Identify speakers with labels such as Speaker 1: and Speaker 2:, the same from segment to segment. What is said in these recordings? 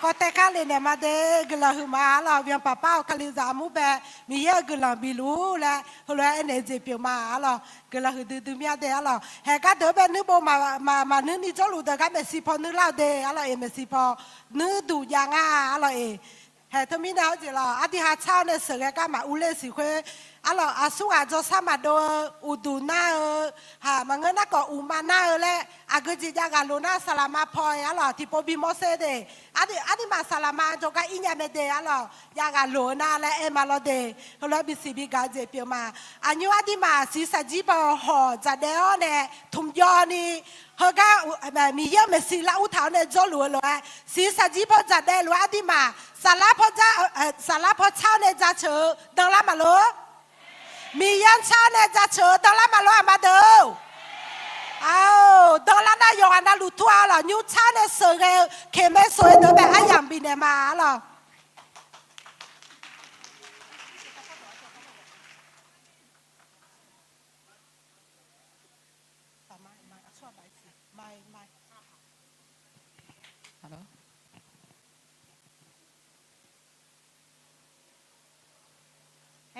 Speaker 1: ก็แต่ข้าเลยเนี่ยมาเด็กละหืมาเราเวียงป้าเป้าคาลิซามูเบมีเยอะกละมีรู้แหละเขาเลยเนเจเปียวมาเรากละหืดื้อมีอะไรเราเฮก็เดินไปนึกโบมานึกนี่จ้าลูกเด็กก็เมสิพอนึกเล่าเดเราเมสิพอนึกดูยังเราเฮทำมินาจิเราอธิหาเช้าเนี่ยเสือก็มาอุเลสิคุยอาสุอาจจะสามารถดูอุดูน่ามันเงินนักก็อุมาน่าเลยก็จะอยากการลูน่าสลามาพอยที่พอบิมอเสเดอันนี้มาสลามาจก็อินยาเมเดอยากการลูน่าและมาลอเดเขาเลยบิสิบิกาเจเปียมาอันนี้อันนี้มาสิสจีบห่อจะเดอเนี่ยทุ่มยอนี่เฮก็มีเยอะเมสิลาอุทาวเนี่ยจะรู้เลยสิสจีบจะเดรู้อันนี้มาสลาพอเช้าเนี่ยจะเชื่อดังละมาลูมียันชาเนี่ยจะเชื่อตอนละมาล้อมาเด้อตอนละน่ายองน่าลุทัวร์หรอยูชาเนี่ยเสือเคไม่สวยเด้อแบบไอ้ยามบินเนี่ยมาหรอ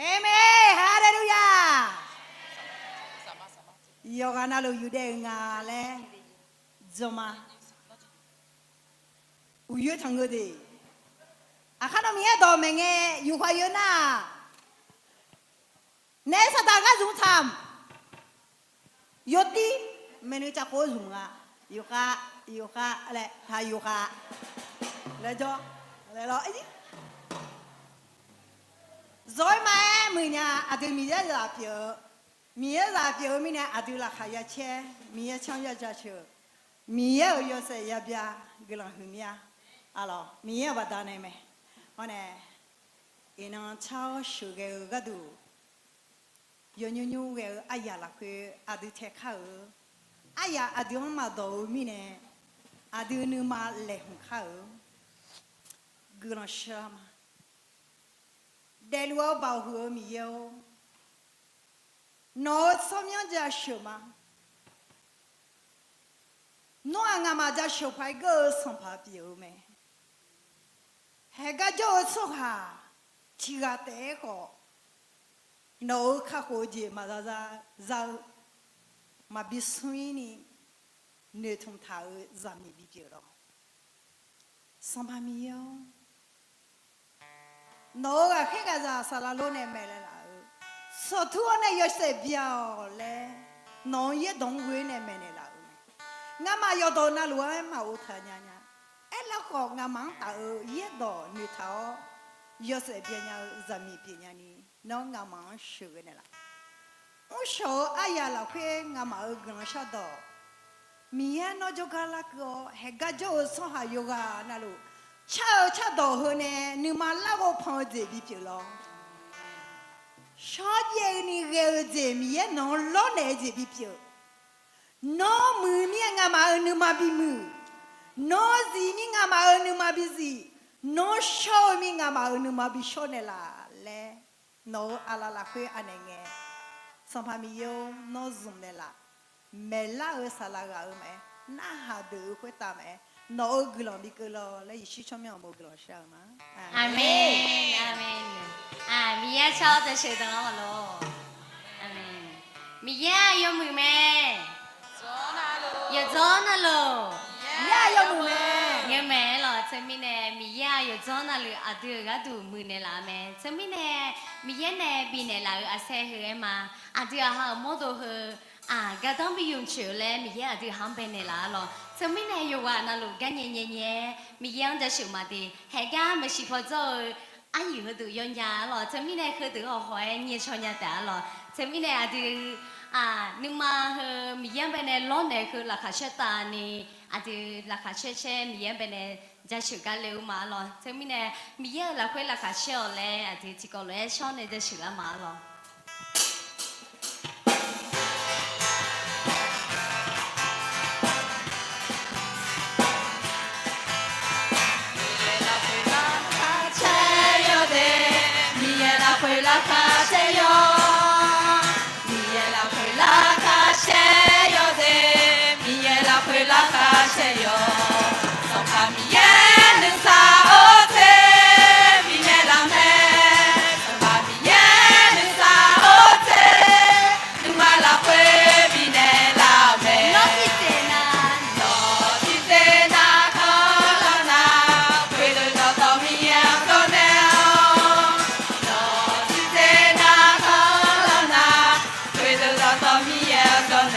Speaker 2: เอเมฮาเลลูยาโยกานาลูยูเดงาเลจอมาอุยทังกดีอาคาโนมีดอมเงยูควายนาเนสตากาจุงทำยศดีเมนูจะโคจุงอ่ะยูคาอะไรทายูคาแล้วจ่อแล้วรอไอ้ซอยมามือเนี่ยอาจจะมีเยอะราเปียวมีเยอะราเปียวมีเนี่ยอาจจะราคายาเช่มีเยอะช่างยาจะเชื่อมีเยอะยศเสียบยากลังหุ่นยาอะไรมีเยอะบัดนั้นไหมวันนี้อินังเช้าสุกเกอก็ดูย้อนยูเกออายาลักคืออาจจะเทข้าวอายาอาจจะมาดูมีเนี่ยอาจจะนึกมาเลี้ยงข้าวกลังเชื่อมาเดลัวบ่าวหัวมีเยอะโน้ตสมัยจะเชื่อมาโน้องามาจะเชื่อไปก็สัมผัสเดียวไหมเฮก็จะสุขะชิกาเตะก็โน้ข้าโคจิมาจะมาบิสุยนี่เนื้อทุ่งเท้าจะมีบิเดียวสัมผัสมีเยอะโน้ก็แค่จะสารโลเนี่ยไม่เลยล่ะสุดท้ายเนี่ยยศเบียวเลย น้องยัดดงเวเนี่ยแม่เนี่ยละงามาอยู่ตอนนั้นรู้ไหมมาอุทานเนี่ยเอ็แล้วก็งามังตายัดดอนิทาวยัดเสียเปียเนี่ยจะมีเปียนี่น้องงามังชื่อเนี่ยละอุชออายาละเพื่องามากันชาดอมีเอ็นอจกาละก็เฮกาโจสหายกานั่นลูชาดอเฮเนี่ยนึมาละก็พังเจ็บปีลองชอเย็นนี่เกลเจมีเอ็นน้องล้อเนี่ยเจ็บปีน้องมือมีงามานึมาบิมือน้องซีมีงามานึมาบิซีน้องชอมีงามานึมาบิชอเนี่ยละเล่น้องอาลาละคุยอันเองสัมภามีโยน้องซุ่มเนี่ยละเมล่าสลากเอาไหมน่าหาดูคุยตามไหมน้องกลัวมีกลัวแล้วยิ่งชอบมีอะไรกลัวใช่ไหม
Speaker 3: อาเมนอาเมนมียชอบจะเชื่อตลอดเลยอาเมนมียยอมมือแม่有做那咯，
Speaker 2: 呀有木咩？
Speaker 3: 有没咯？这边呢，米呀有做那咯，啊对，个都木呢啦咩？这边呢，米呀呢边呢啦，啊晒黑嘛，啊对啊哈，冇到去啊，个当比用球嘞，米呀对杭边呢啦咯。这边呢有话那咯，干年年年，米呀在手嘛的，还个没事跑走。阿姨和都用家咯，这边呢和都好好，你穿家带咯，这边呢啊都。นึกมาเฮมีเยี่ยมไปในร้อนเนี่ยคือราคาเชตานี่อาจจะราคาเช่มีเยี่ยมไปในจะสุกันเร็วมาหรอซึ่งมีเนี่ยมีเยี่ยมเราคุยราคาเช่เลยอาจจะที่ก็เลยชอบในจะสุกันมาหรอราคาเชยla calle yo, sopa mi yen sa ote, mi ne la me, sopa mi yen sa ote, numa la fue mi ne la me. No quitena colona, puedo todo mi antoneo. No quitena colona, puedo todo mi antoneo.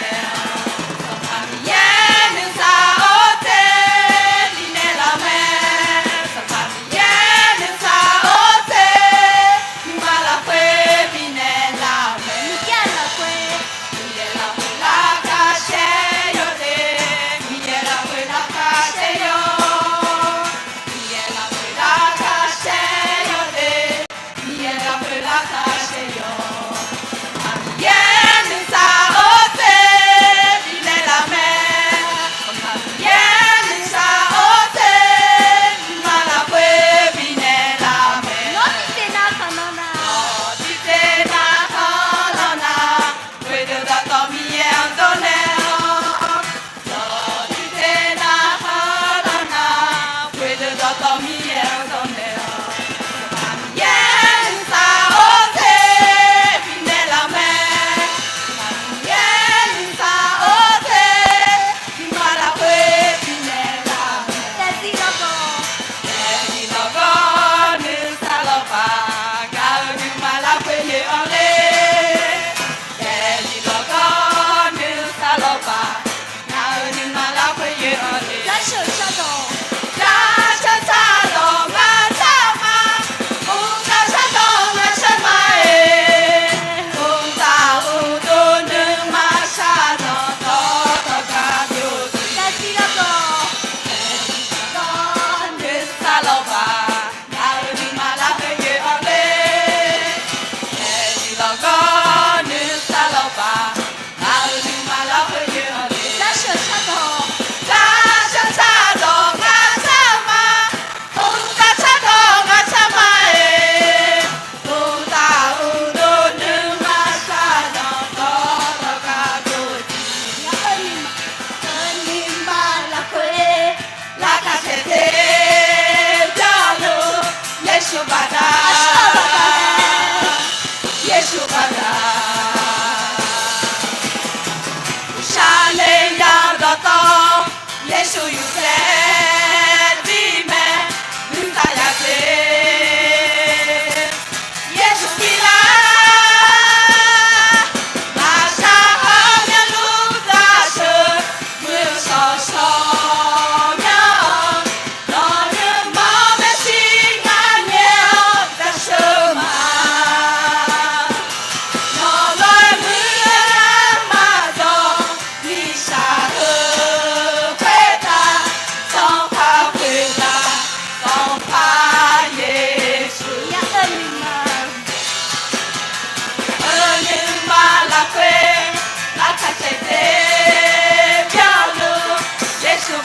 Speaker 3: Yeshua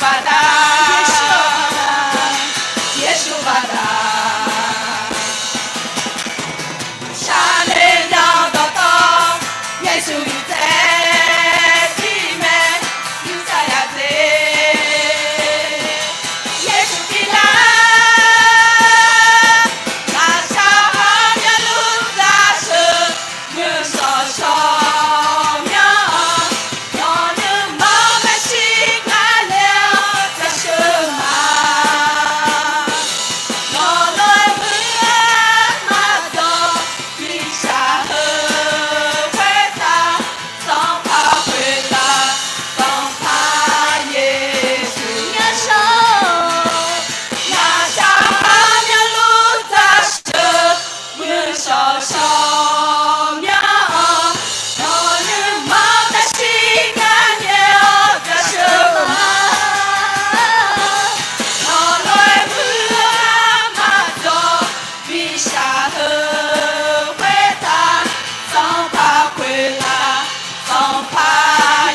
Speaker 4: 받아 예수 받아 샤넬 나더더 예수 이제 팀에 유사야 돼 예수 빌라 나샤하면 루다스 문서서면 너는 마음에 시간을 다스마 너를 무함마도 비샤흐 회다 성파 회다 성파 예수 야셔 나샤하면 루다스 문서서면 너는 마음에 시간을 다스마 너를 무함마도 비샤흐 회다 성파 회다 성파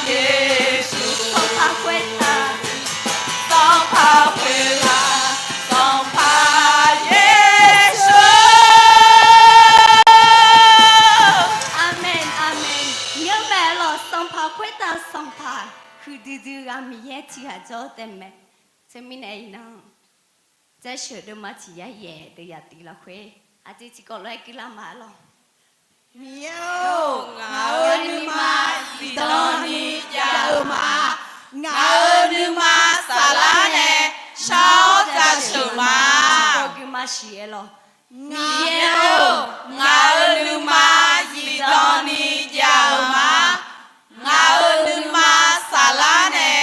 Speaker 4: 예수 성파 회다 성파 회다 성파 예수
Speaker 3: 아멘 아멘 여매로 성파 회다 성파 그들들아 미에 지하죠 때문에 재미네이나 자셔도 마치야 예 되야 띠라회 아직 지걸래 길라말로
Speaker 2: မြေငါအနုမစီတော်နီယာမငါအနုမဆာလာနဲ့ရှောင်းကြရှုမ
Speaker 3: 그마시엘로
Speaker 2: မြေငါအနုမစီတော်နီယာမငါအနုမဆာလာနဲ့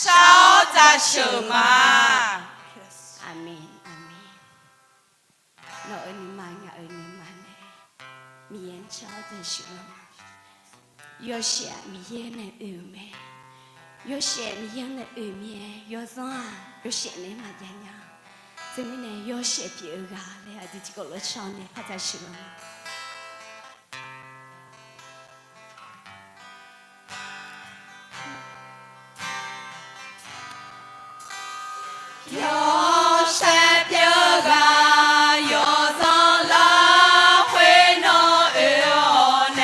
Speaker 2: ရှောင်းကြရှုမ
Speaker 3: 아멘 아멘 너 은마냐 은마네 미엔 쳐드시오마 요시야 미엔의 음에 요시야 미엔의 음에 요성아 요시네 마야냐 재미네 요시야 비어가 내가 뒤지고로 처음에 하자시오마
Speaker 4: 요셉뼈가 여성라 회노으오네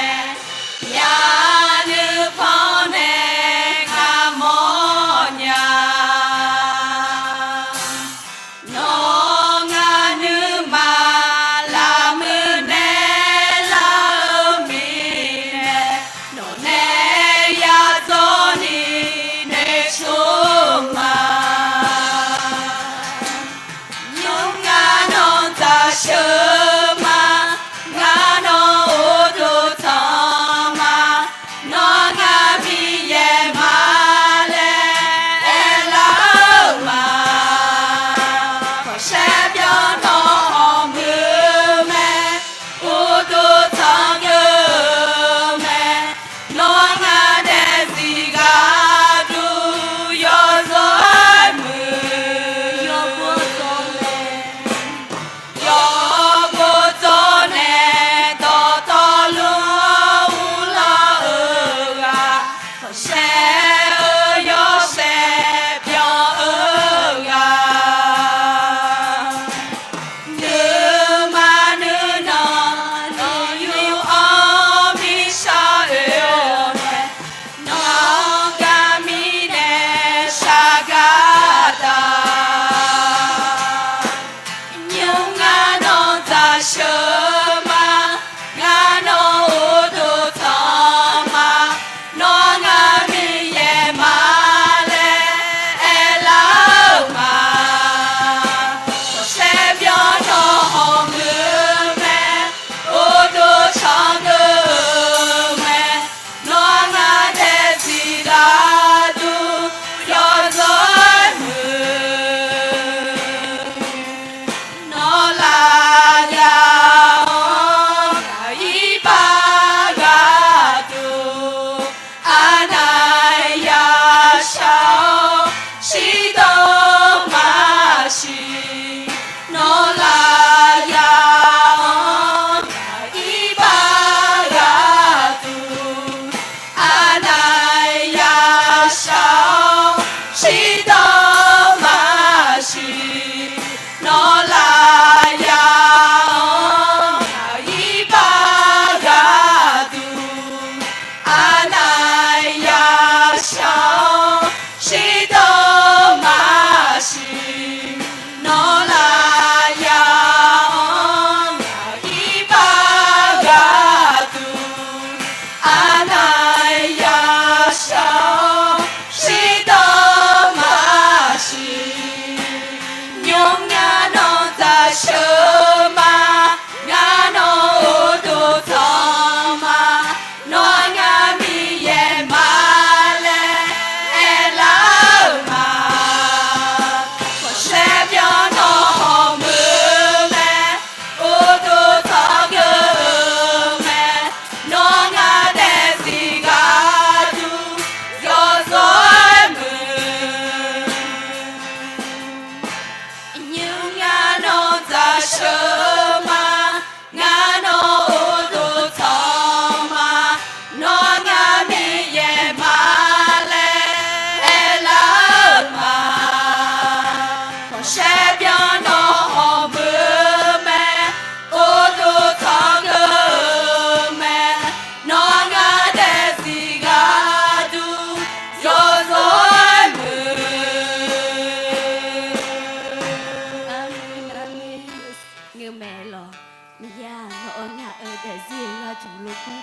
Speaker 4: 야느 번에 가모냐 너가느 말라무네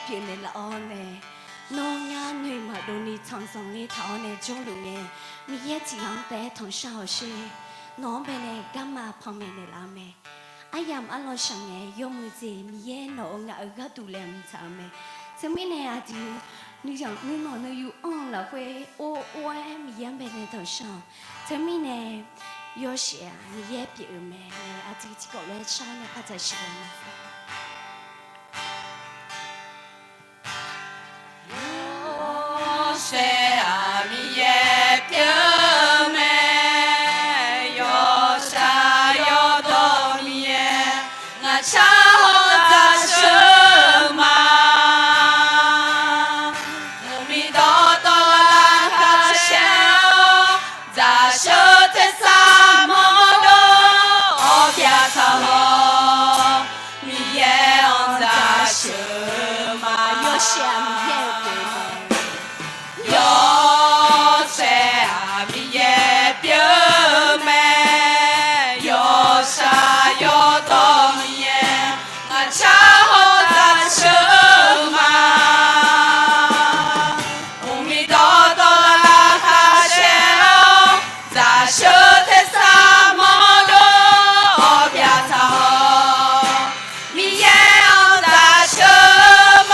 Speaker 3: 变的了呢。农家女嘛，都你常常的讨呢，中路呢，你也只样得同小事，农边呢干嘛旁边的拉咩？哎呀，阿老上呢，有么子你也农家个都来唔查咩？这边呢阿弟，你讲你农呢有安了会，我你也边呢头上，这边呢有些啊，你也别咩？阿弟这个来上呢，怕在什么？
Speaker 4: 谁啊咪也表妹，有啥有多咪也，我唱在什么？我咪多多啦卡笑，在手在啥么多，哦别吵我，咪也on在什么？
Speaker 3: 有些咪也别咩？
Speaker 4: 有谁啊咪也表妹，有啥有多咪也，我恰好在什么？我咪多多啦哈笑，在手的啥么多，哦别吵，咪也要在什么？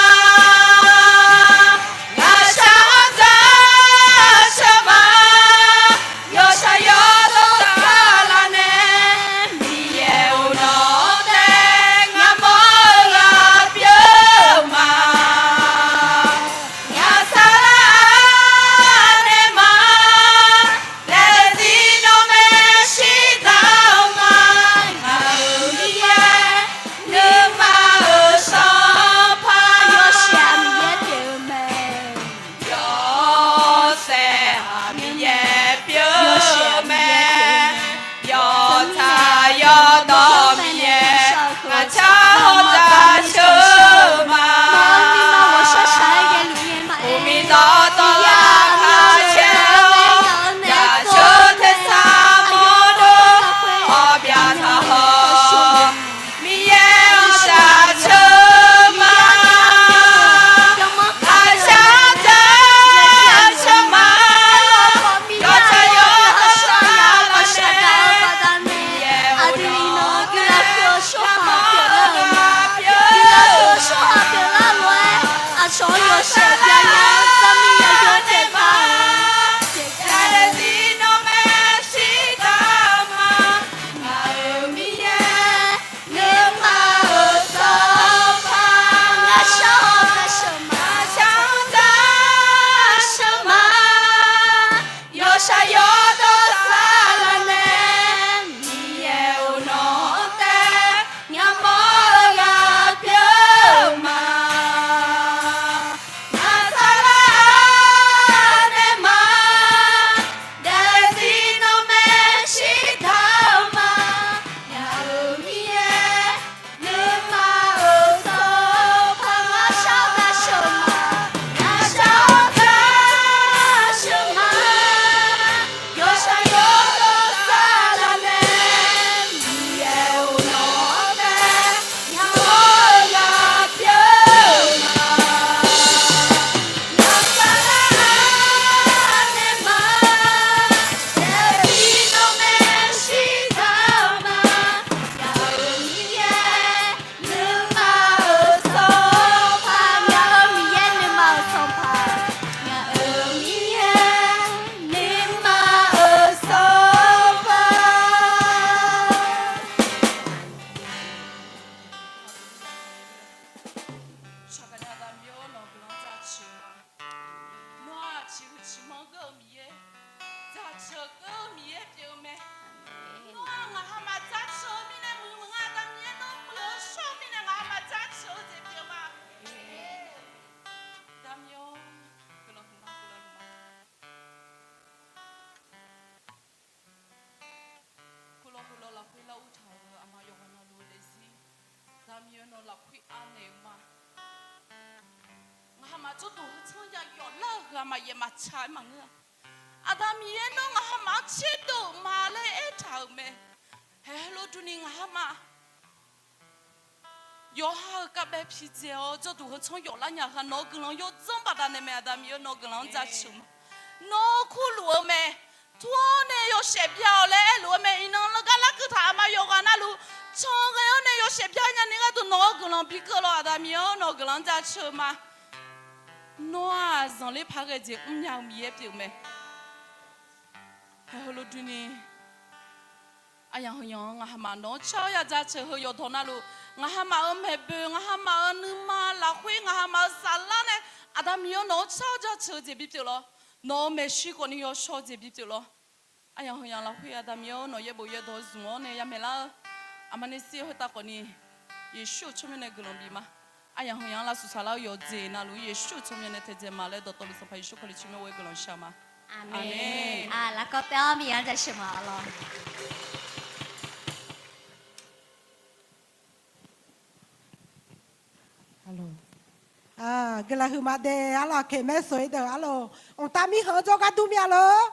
Speaker 4: 做多唱呀有了个嘛也嘛菜嘛个，啊他们也弄啊嘛吃多嘛嘞一头咩，嘿罗住你啊嘛，有好个白皮子哦，这都和从有了娘和脑个人有这么大的没的没有脑个人在吃嘛，脑壳罗没，多呢有些漂嘞，罗没，能那个那个他妈有个那路，长个有呢有些漂亮，那个都脑个人比个了的没有脑个人在吃嘛，脑啊，上里拍个节娘米也表没，还好了对呢。哎呀，好样我还嘛弄巧呀，在车后摇头那路，我还嘛没背，我还嘛你妈拉灰，我还嘛啥啦呢？啊，他没有弄巧在车这边走了，弄没水过你要烧这边走了。哎呀，好样拉灰啊，他没有弄也不也多dùng我呢，也没啦。啊嘛，你是会打过你，也少出面那个龙比嘛。哎呀，好样拉苏萨拉有这那路也少出面那台阶嘛，来到到里头拍少可里出面我一个龙下嘛。
Speaker 3: 阿门。啊，แล้วก็เต้ามีอันจะชิมอะไร
Speaker 1: à cái là hư mà đề à là kể mẹ soi được à là ông ta mi hở cho cái tụi mẹ lo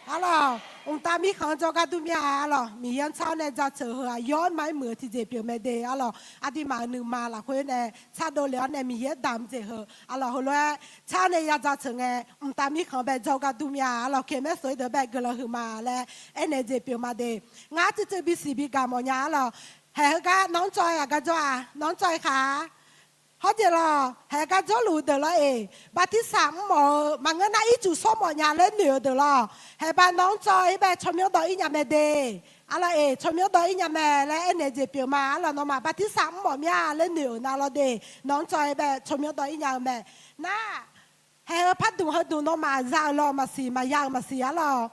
Speaker 1: à là ông ta mi hở cho cái tụi mẹ à là mi hiện sau này ra chờ hởย้อนmấy mưa thì dễ biểu mẹ đề à là à đi mà nương mà là khối này cha đồ léo này mi hiện đam dễ hở à là hồi rồi cha này ra chờ nghe ông ta mi hở bé cho cái tụi mẹ à là kể mẹ soi được bé cái là hư mà là anh này dễ biểu mà đề ngã thì chỉ bị xì bị cảm ơn nhá là hệ cái nón choi à cái cho à nón choi khá họ chỉ là hệ cái chỗ lù được là bà tí sáng mà người na ít chủ số mà nhà lên nhiều được là hệ bà nón cho bà cho miếng đó ít nhà mẹ đề à là cho miếng đó ít nhà mẹ là anh này chỉ biểu mà là nó mà bà tí sáng mà nhà lên nhiều nào là đề nón cho bà cho miếng đó ít nhà mẹ na hệ phát đủ hết đủ nó mà ra lo mà xì mà giang mà xì là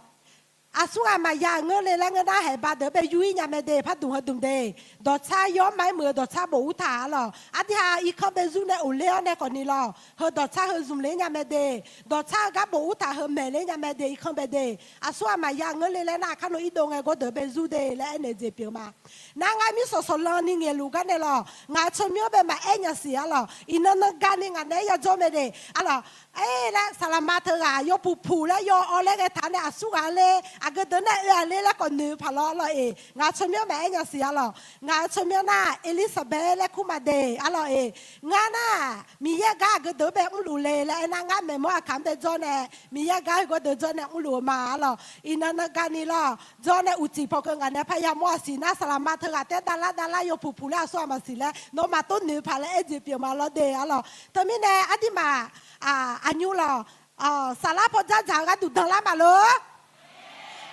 Speaker 1: à xuống à mà nhà ngơ lên là ngơ na hệ bà đỡ bé vui nhà mẹ đề phát đủ hết đủ đề đọt xa gió máy mưa đọt xa bổ thả là à thì hà ít không bé du này ổn leo này còn đi lo hơi đọt xa hơi dùng lấy nhà mẹ đề đọt xa các bổ thả hơi mẹ lấy nhà mẹ đề ít không bé đề à xuống à mà nhà ngơ lên là na khăn nó ít đồ ngày có đỡ bé du đề là anh này dễ biểu mà na ngay mi sổ sổ lo ni nghe lu cái này lo ngay cho miếng bé mà anh nhà xí à lo in nó gan ni ngay đấy ya cho mẹ đề à lo là salamat à yo pu pu là yo ở lại cái thằng này à xuống à lên à cái đứa này à lên là còn nữ phải lo là ngay cho miếng mẹ anh nhà xí à lo ngay cho miếng na Elizabeth là cũng mà đề à lo ngay na mi ya ga cái đứa bé cũng lù lê là anh ngay mẹ mua khám để cho này mi ya ga cái đứa cho này cũng lù mà à lo in nó gan ni lo cho này uchi phô cái này phải ya mua xí na salamat à thế đa la yo pu pu là xuống mà xí là nó mà tốt nữ phải là anh chỉ biểu mà lo đề à lo thế mi này à đi mà anh nhủ là sala po cha cha ga du thang la mà lo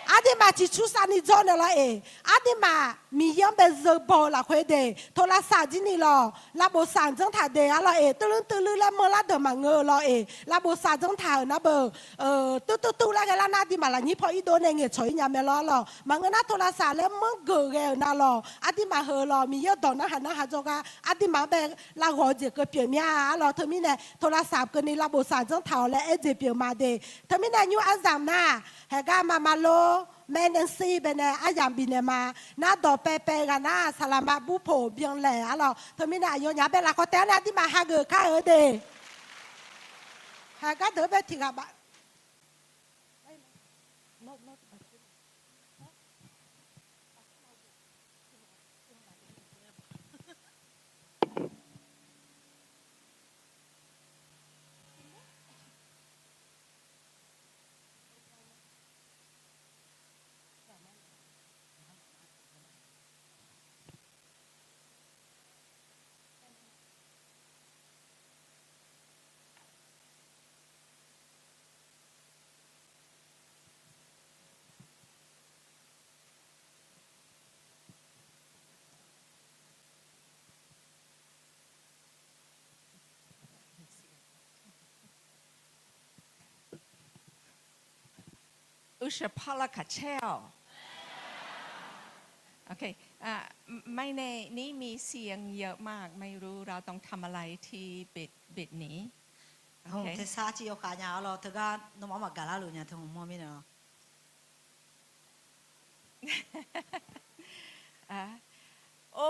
Speaker 1: à đi mà chỉ chú sa ni cho nữa là à đi mà mi yang bây giờ bỏ là khỏe đề thôi là sa chỉ ni lo là bộ sản trong thà đề à là từ từ là mơ là đờ mà ngờ lo là bộ sản trong thà nó bờ tu là cái là na đi mà là nhí po ít đồ này nghe choi nhà mẹ lo mà ngờ na thôi là sa là mơ gờ gờ na lo à đi mà hờ lo mi yang đòn nó hà cho cái à đi mà bé là gọi gì cái biểu mía à lo thôi mi này thôi là sa cái này là bộ sản trong thà là gì biểu mà đề thôi mi này như anh giảm na hệ cái mà lo mẹ nên si bên này ai làm bên này mà na đỏ pe pe cái na salama bu phổ biến lẻ à lo thôi mình này vô nhà bên là có té na đi mà hai người khác ở đây hai cái đứa bên thì gặp bạn
Speaker 5: Usha Palaka Cheo. Okay. ไม่แน่นี่มีเสียงเยอะมากไม่รู้เราต้องทำอะไรที่บิดนี้
Speaker 6: ဟုတ်တယ်စားကြည့်ရောက်ခါညာတော့တကတော့မမကလာလို့ညာထုံမမင်းနော်
Speaker 5: โอ้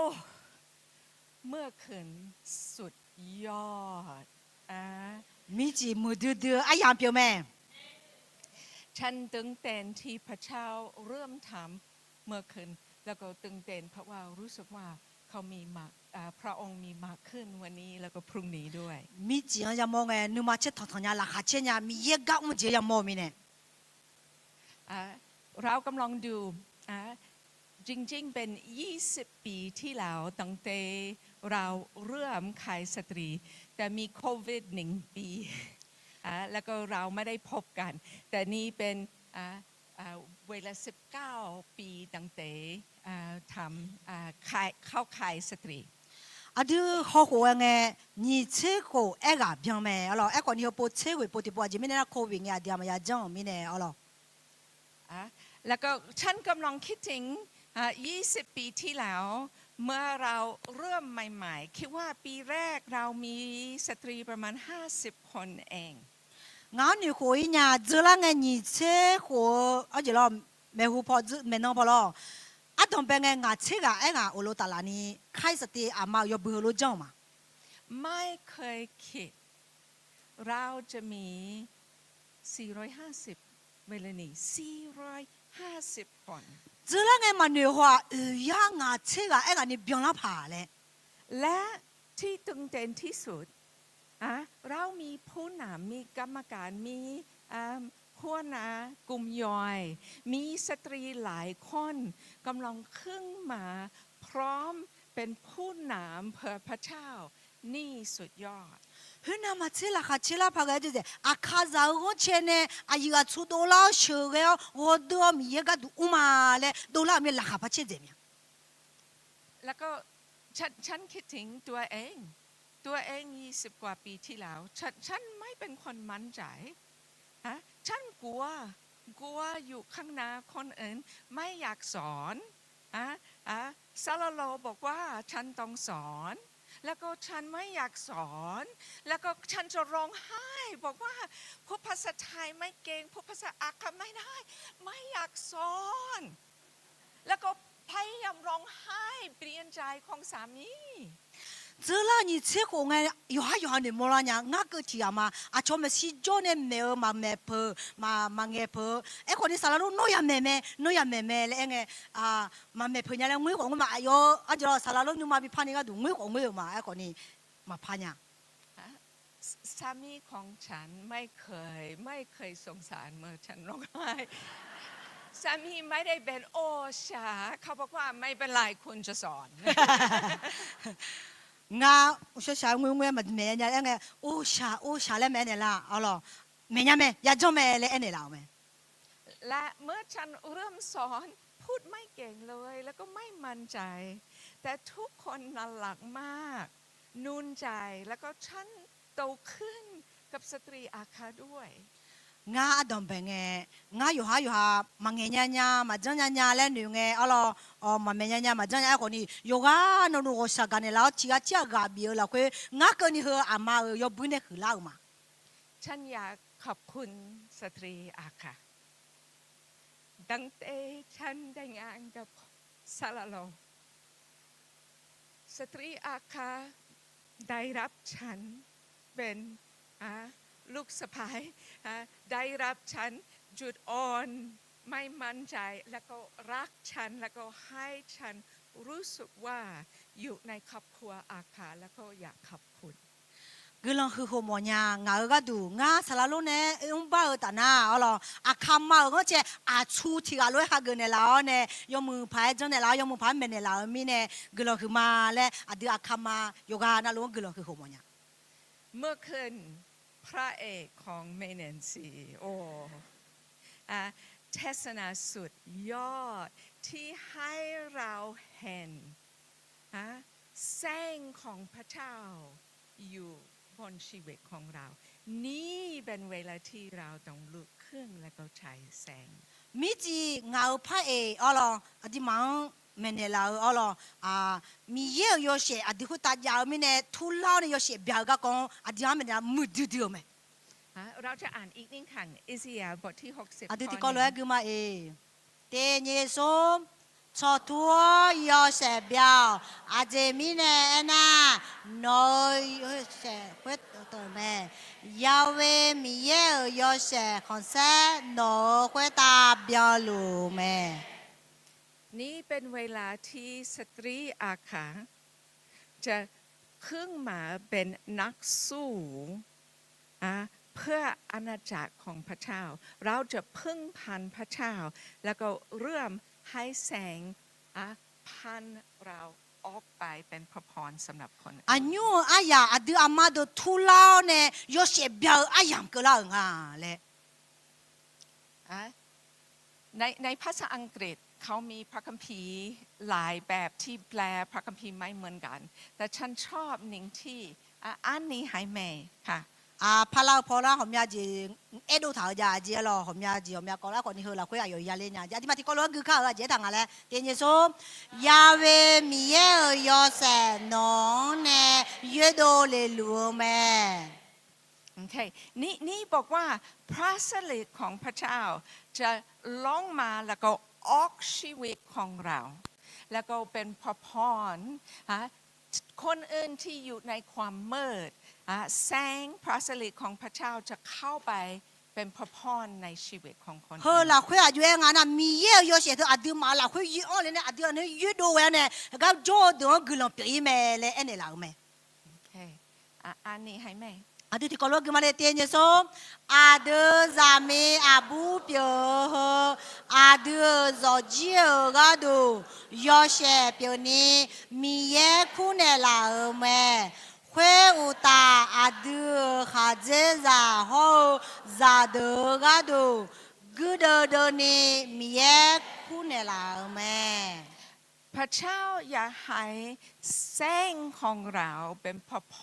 Speaker 5: เมื่อคืนสุดยอด
Speaker 6: မိကြည့်မူဒူဒူအယံပြောမယ်
Speaker 5: ฉันตึงเต้นที่พระเจ้าเริ่มทำเมื่อคืนแล้วก็ตึงเต้นเพราะว่ารู้สึกว่าเขามี พระองค์มีมากขึ้นวันนี้แล้วก็พรุ่งนี้ด้วย
Speaker 6: มีจีนจะมองไงนูมาเช็ดทองๆละหาเช่นยามีเยกะมุเจียมองมีเนี่ย
Speaker 5: เรากำลังดูจริงๆเป็น 20 ปีที่แล้วตั้งแต่เราเริ่มขายสตรี แต่มีโควิด1 ปีแล้วก็เราไม่ได้พบกัน แต่นี่เป็นเวลา19 ปีตั้งแต่ทำเข้าขายสตรี
Speaker 6: อะดูข้อหัวไงนี่เชื่อโกเอ็กอะเบียงแม่อ๋อเอ็กคนนี้เขาพูดเชื่อไว้พูดที่พูดจีไม่ได้โควิดเนี่ยเดียวมันยาจังมีเนี่ยอ๋อ
Speaker 5: แล้วก็ฉันกำลังคิดถึง20 ปีที่แล้ว เมื่อเราเริ่มใหม่ๆคิดว่าปีแรกเรามีสตรีประมาณ50 คนเอง
Speaker 6: งานนี่คุยเนี่ยจะละไงนี่เชื่อหัวอ๋อจีเราไม่หูพอจะไม่น้องพอละอะตอนเป็นไงงานเชื่อเอ็กอะโอโลตาลานี่ใครสติอามาอยู่เบอร์โลจังมา
Speaker 5: ไม่เคยคิดเราจะมี450เวลานี้450 คน
Speaker 6: จะละไงมันเนี่ยว่ายังงานเชื่อเอ็กอะนี่เบียงละผ่าเลย
Speaker 5: และที่ตึงเต้นที่สุดเรามีผู้นำมีกรรมการมีหัวหน้ากลุ่มย่อยมีสตรีหลายคนกำลังขึ้นมาพร้อมเป็นผู้นำเพื่อพระเจ้านี่สุดยอด
Speaker 6: เฮ้ยนามาเชื่อละค่ะเชื่อละพากันจะอาคาซาโอเชเนอายุอาชุดโดลาเชื่อแล้ววัดตัวมีเยอะก็ดูอุมาเลยโดลามีราคาพัชเจมี
Speaker 5: แล้วก็ฉันคิดถึงตัวเอง20 กว่าปีที่แล้วฉันไม่เป็นคนมั่นใจฉันกลัวอยู่ข้างหน้าคนอื่นไม่อยากสอนซาลาโลบอกว่าฉันต้องสอนแล้วก็ฉันไม่อยากสอนแล้วก็ฉันจะร้องไห้บอกว่าพูดภาษาไทยไม่เก่งพูดภาษาอักขระไม่ได้ไม่อยากสอนแล้วก็พยายามร้องไห้เปลี่ยนใจของสามี
Speaker 6: 这啦，你吃过哎？有的莫啦呀，俺个提啊嘛，啊，专门是做呢没有嘛没婆嘛爱婆，哎，可能啥路诺呀妹妹嘞，哎啊嘛没婆伢嘞，我嘛哎哟，啊就啥路你嘛比怕你个多，我嘛哎可能嘛怕伢。
Speaker 5: สามีของฉันไม่เคยสงสารเมื่อฉันร้องไห้สามีไม่ได้เป็นโอชาเขาบอกว่าไม่เป็นไรคุณจะสอน
Speaker 6: งา说啥我嘛没人家那个哦啥嘞没呢啦，好了，没人没，也就没嘞那啦没。
Speaker 5: และเมื่อฉันเริ่มสอนพูดไม่เก่งเลยแล้วก็ไม่มั่นใจแต่ทุกคนน่ารักมากนุ่นใจแล้วก็ฉันโตขึ้นกับสตรีอาคาด้วย
Speaker 6: งาดอมเป็นไงงาอยู่ฮะมังเงียมาจังญาแล้วหนูไงอ๋อมาเมียมาจังญาคนนี้โยกาโนโนสักกันแล้วที่กาบิโอแล้วคืองาคนนี้เหรออามาโยบุญเนี่ยคือเล่ามา
Speaker 5: ฉันอยากขอบคุณสตรีอาคาตั้งแต่ฉันได้งานกับซาลาโลสตรีอาคาได้รับฉันเป็นลูกสะใภ้ได้รับฉันจุดอ่อนไม่มั่นใจแล้วก็รักฉันแล้วก็ให้ฉันรู้สึกว่าอยู่ในครอบครัวอาคาแล้วก็อยากขอบคุณ
Speaker 6: กลังคือหัวมันยางาก็ดูงาสารโลเนี่ยบ้าตาหน้าอ๋ออาคามาก็จะชูที่กาลอยหาเงินแล้วเนี่ยยมือพายจังเนี่ยแล้วยมือพายเมเนี่ยแล้วมีเนี่ยกลังคือมาแล้วดูอาคามาโยกาน่ารู้กลังคือหัวมันยา
Speaker 5: เมื่อคืนพระเอกของเมเนนซีเทศนาสุดยอดที่ให้เราเห็นแสงของพระเจ้าอยู่บนชีวิตของเรานี่เป็นเวลาที่เราต้องลุกขึ้นแล้วก็ใช้แสง
Speaker 6: มิจิเงาพระเอกอ๋ออดีมังเมเนลาอ๋อมีเยอะโยเชอดีคุตาจามิเนทุลาเนี่ยโยเชเบียกกงอดีอามิเนมุดดูไหม
Speaker 5: เราจะอ่านอีกนิดค่ะอิสยาห์บทที่60
Speaker 6: อดีที่ก็เลยกูมาเตเนโซมชอทัวยอเสเบียวอาเจมิเนนะโนยเสเวตตัวแม่ยาเวมีเยอะโยเสคอนเซโนเวตาเบียวลูแม่
Speaker 5: นี่เป็นเวลาที่สตรีอาคา จะขึ้นมาเป็นนักสู้เพื่ออาณาจักรของพระเจ้าเราจะพึ่งพันพระเจ้าแล้วก็เริ่มให้แสงพันเราออกไปเป็นพระพรสำหรับคน
Speaker 6: อันยูอายาอดีอามาดูทุลาวเนี่ยยอเชเบียอายามก็ลางาเลย
Speaker 5: ในภาษาอังกฤษเขามีพระคัมภีร์หลายแบบที่แปลพระคัมภีร์ไม่เหมือนกันแต่ฉันชอบหนึ่งที่อันนี้ให้แม่ค่ะ
Speaker 6: พาลาพอลาหอมยาจีเอดูถาวจาเจียรอหอมยาจีหอมยาก็แล้วคนนี้เฮอละคุยอยู่ยาเลญาจาที่มาที่ก็ร้องคือข้าวเจียต่างอะไรเตียนเยซูยาเวมีเยยอเซน้องเนยโดเลลูแม่
Speaker 5: โอเคนี่บอกว่าพระสิริของพระเจ้าจะลงมาแล้วก็ออกชีวิตของเราแล้วก็เป็นพระพรคนอื่นที่อยู่ในความมืดแสงพระสิริของพระเจ้าจะเข้าไปเป็นพระพรในชีวิตของคน
Speaker 6: เฮอละคุยอยู่เองนะมีเยยอเชตัวอดีมาละคุยยี่อ้อเลยเนี่ยอดีเนี่ยยืดดูเว้เนี่ยก็โจดงกุลปีแม่เลยเอ็นเนี่ยละแม่
Speaker 5: โอเคอันนี้ให้แม่
Speaker 6: อดีที่ก็ร้องคือมาเลยเตียนเยซูอาเดซามีอาบูเปียวอาเดซอจิโอก็ดูยอเชเปียวนี้มีเยคู่เนี่ยละแม่ခွဲဥတာအဒူခါဂျေဇာဟောဇာဒဂါဒူဂုဒဒနီမီယေခုနေလာမဲ
Speaker 5: พระเจ้าอยากให้แสงของเราเป็นพระพ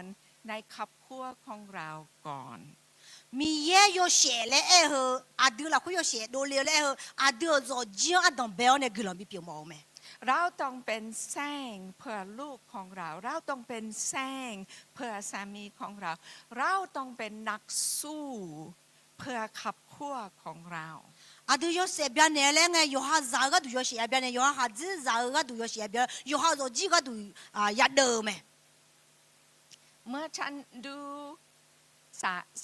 Speaker 5: รในครอบครัวของเราก่อน
Speaker 6: มีเย่โยเชเลเอเฮอดละคุโยเชโดเลเลเออดซอจิอดอมเบลเนกลอมบิเปียวมอแม่
Speaker 5: เราต้องเป็นแสงเพื่อลูกของเราเราต้องเป็นแสงเพื่อสามีของเราเราต้องเป็นนักสู้เพื่อครอบครัวของเรา
Speaker 6: อดูโยเซเบียเนเลงโยฮาซาก็ดูโยเชเบียเนโยฮาจิซาก็ดูโยเชเบียโยฮาโซจิก็ดูยาเดอแม่
Speaker 5: เมื่อฉันดู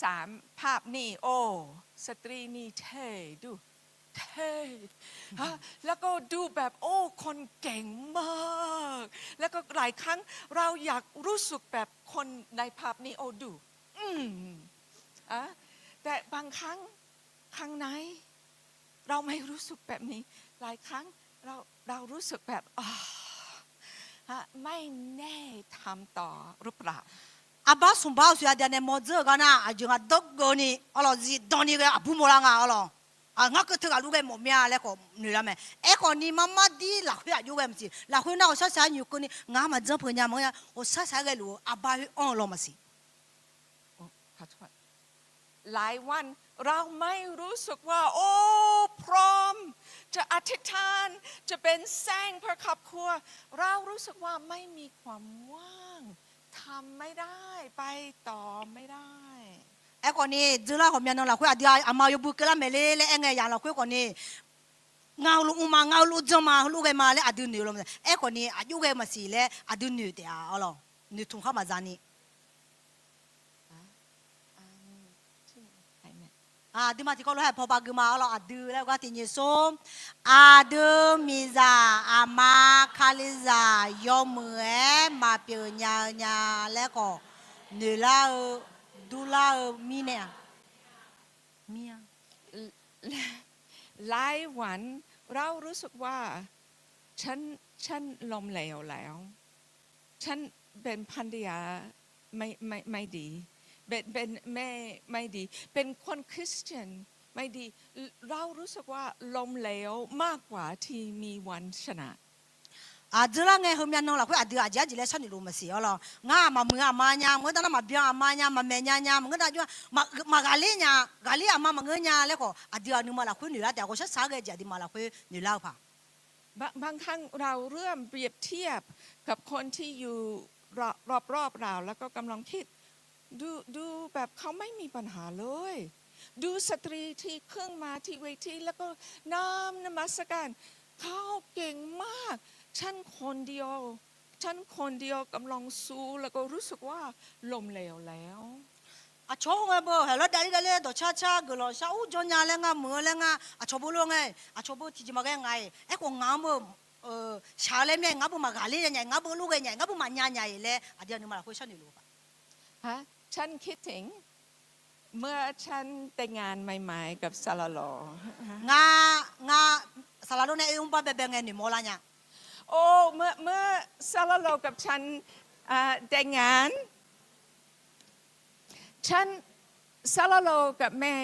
Speaker 5: สามภาพนี่โอ้สตรีนี่เท่ดูเท่แล้วก็ดูแบบโอ้คนเก่งมากแล้วก็หลายครั้งเราอยากรู้สึกแบบคนในภาพนี้โอ้ดูแต่บางครั้งข้างในเราไม่รู้สึกแบบนี้หลายครั้งเรารู้สึกแบบไม่แน่ทำต่อหรือเปล่า
Speaker 6: อาบ้าสมบ้าสุดยอดเนี่ยมอเจอร์กันนะอาจุงดอกกนี่อ๋อจีดอนนี่ก็อาบุมรังอ๋องั้นก็ถือว่าลูกเอ็มหมดเมียแล้วก็เหนื่อยแล้วแม่คนนี้มามาดีหลักหัวอยู่เอ็มสิหลักหัวน่าชอบใช้อยู่คนนี้งั้นมาเจอเพื่อนยังมั้งเนี่ยโอ้ใช้กันรู้อาบ้าอ่อนลงมาสิ
Speaker 5: ขอโทษหลายวันเราไม่รู้สึกว่าโอ้พร้อมจะอธิษฐานจะเป็นแสงเพื่อครอบครัวเรารู้สึกว่าไม่มีความว่างทำไม่ได้ไปต่อไม่ได้
Speaker 6: คนนี้จุฬาของเมียน้องหลักหัวเดียวอามาอยู่บุกละเมล่เลยไงอย่างหลักหัวคนนี้เงาลูกมาเงาลูกจมาลูกเอ็มมาเลยอดูเหนื่อยลงเลยคนนี้อายุเอ็มมาสิเลยอดูเหนื่อยเดียวอ๋อเหนื่อยทุ่งข้ามาจานี่ဒီမှာဒီကောလို့ဟဲ့ဖော်ပါကမာalors à deux là quoi tenir som à deux misa ama khaliza yomwe ma pyo nya nya le ko ne la du la mine mia
Speaker 5: หลายวันเรารู้สึกว่าฉันล้มเหลวแล้วฉันเป็นภรรยาไม่ดีเป็นแม่ไม่ดีเป็นคนคริสเตียนไม่ดีเรารู้สึกว่าล้มเหลวมากกว่าที่มีวันชนะ
Speaker 6: จุฬาไงเขาเมียน้องหลักหัวเดียวอาจจะจิเลชันนี่รู้มาสิอ๋อง่ามาเมืองมาญาเมื่อตอนนั้นมาเบียงมาญามาเมียญาเมื่อตอนนั้นมากาลีญากาลีอามาเงยญาแล้วก็อาเดียวนึกมาหลักหัวเหนือแต่ก็ชัดสาเกจดีมาหลักหัวเหนือแล้วป่ะ
Speaker 5: บางครั้งเราเริ่มเปรียบเทียบกับคนที่อยู่รอบเราแล้วก็กำลังคิดดูแบบเขาไม่มีปัญหาเลยดูสตรีที่ขึ้นมาที่เวทีแล้วก็นมัสการเขาเก่งมากฉันคนเดียวกำลังสู้แล้วก็รู้สึกว่าล้มเหลวแล้ว
Speaker 6: ชอบไงบ่เฮลล์ได้ตัวช้าก็รอชอบจนยาเลยงะมือเลยงะชอบบุลงไงชอบบุที่จะมาไงคนงามบ่ ชาเลเนี่ยงับมากาลีเนี่ยงับลูกเนี่ยงับมาญาญาเลยอาเดียนึมาละคุยฉันนี่รู้ปะ
Speaker 5: ฮะฉันคิดถึงเมื่อฉันแต่งงานใหม่ๆกับซาลาโล
Speaker 6: งาสารโลเนี่ยอุ้มป้าเบเบงเงินนี่มอลาเนี่ย
Speaker 5: โอ้เมื่อซาลาโลกับฉันแต่งงานฉันซาลาโลกับแม่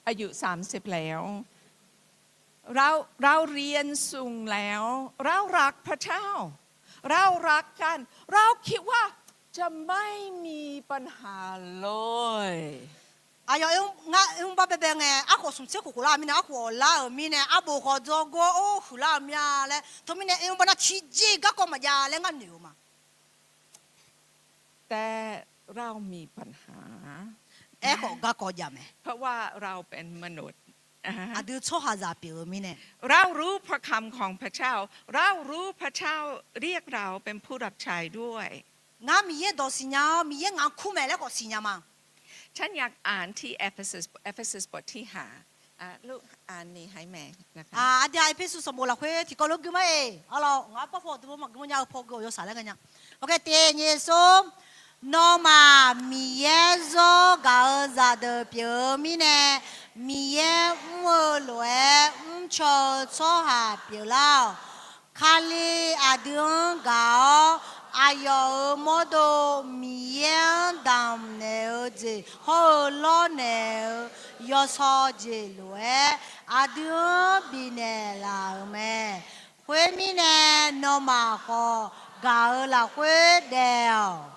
Speaker 5: อายุ30แล้วเราเรียนสูงแล้วเรารักพระเจ้าเรารักกันเราคิดว่าจะไม่มีปัญหาเลย
Speaker 6: 哎呀，用把别别个，阿哥从这苦拉米呢，阿哥拉米呢，阿伯哥做过哦苦拉米啊嘞，他们呢用把那起鸡个个嘛呀嘞个牛嘛，
Speaker 5: แต่เรามีปัญหา
Speaker 6: 哎个个个呀咩，
Speaker 5: เพราะว่าเราเป็นมนุษย์
Speaker 6: 阿都错下咋表米呢？
Speaker 5: เรารู้พระคำของพระเจ้าเรารู้พระเจ้าเรียกเราเป็นผู้รับใช้ด้วย
Speaker 6: 俺米也到新娘，米也俺苦买那个新娘嘛，
Speaker 5: ฉันอยากอ่านที่เอเฟซัสบทที่5ลูกอ่านนี้ให้แม่นะคะ
Speaker 6: 啊，阿爹阿佩苏什么啦？会提高了个嘛诶，好了，俺不跑多嘛，我们家跑个有啥那个呢 ？OK， 第二首。诺玛米耶做高咋的表米呢？米耶我来瞧瞧下表了，卡里阿丁高阿有么多米耶当那子好老呢，要操子来阿丁比呢老咩？会米呢诺玛个高啦会的。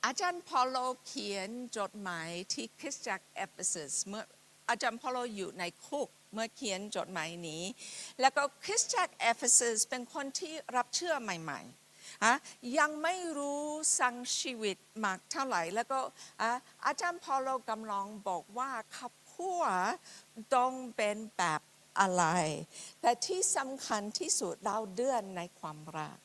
Speaker 5: อาจารย์พอลโลเขียนจดหมายที่คริสตจักรเอเฟซัสเมื่ออาจารย์พอลโลอยู่ในคุกเมื่อเขียนจดหมายนี้ แล้วก็คริสตจักรเอเฟซัสเป็นคนที่รับเชื่อใหม่ๆยังไม่รู้สังชีวิตมากเท่าไหร่แล้วก็อาจารย์พอลโลกำลังบอกว่าขับขั้วต้องเป็นแบบอะไรแต่ที่สำคัญที่สุดเราเดือนในความรัก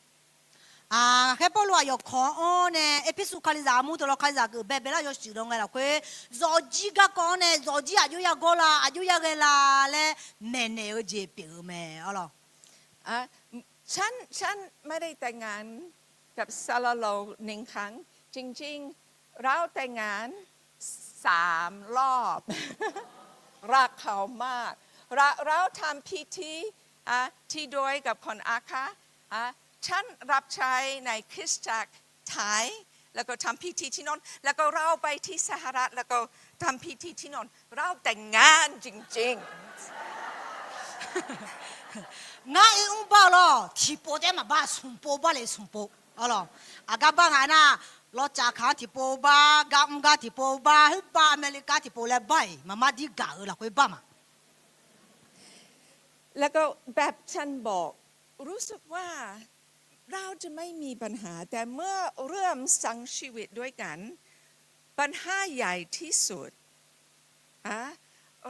Speaker 6: 啊，迄保罗啊，要看哦呢，一批书看哩啥木头咯，看啥个，白白啦要修动个啦，佢早几个讲呢，早几啊就一个啦，啊就一个啦咧，慢呢要接表咩，好咯。
Speaker 5: ฉันไม่ได้แต่งงานกับซาลาโลหนึ่งครั้งจริงๆเราแต่งงาน3 รอบ รักเขามากเราทำพิธีที่ด้วยกับคนอาคาฉันรับใช้ในคริสตจักรไทยแล้วก็ทำพิธีที่นนแล้วก็เราไปที่สหรัฐแล้วก็ทำพิธีที่นนเราแต่งงานจริงๆ
Speaker 6: 我一用包咯，提包的嘛把送包把来送包，好咯。啊，个帮俺呐，老家看提包吧，个唔个提包吧，去把美利加提包来买，妈妈的搞了会把嘛。
Speaker 5: แล้วก็แบบฉันบอกรู้สึกว่าเราจะไม่มีปัญหาแต่เมื่อเริ่มสังชีวิตด้วยกันปัญหาใหญ่ที่สุด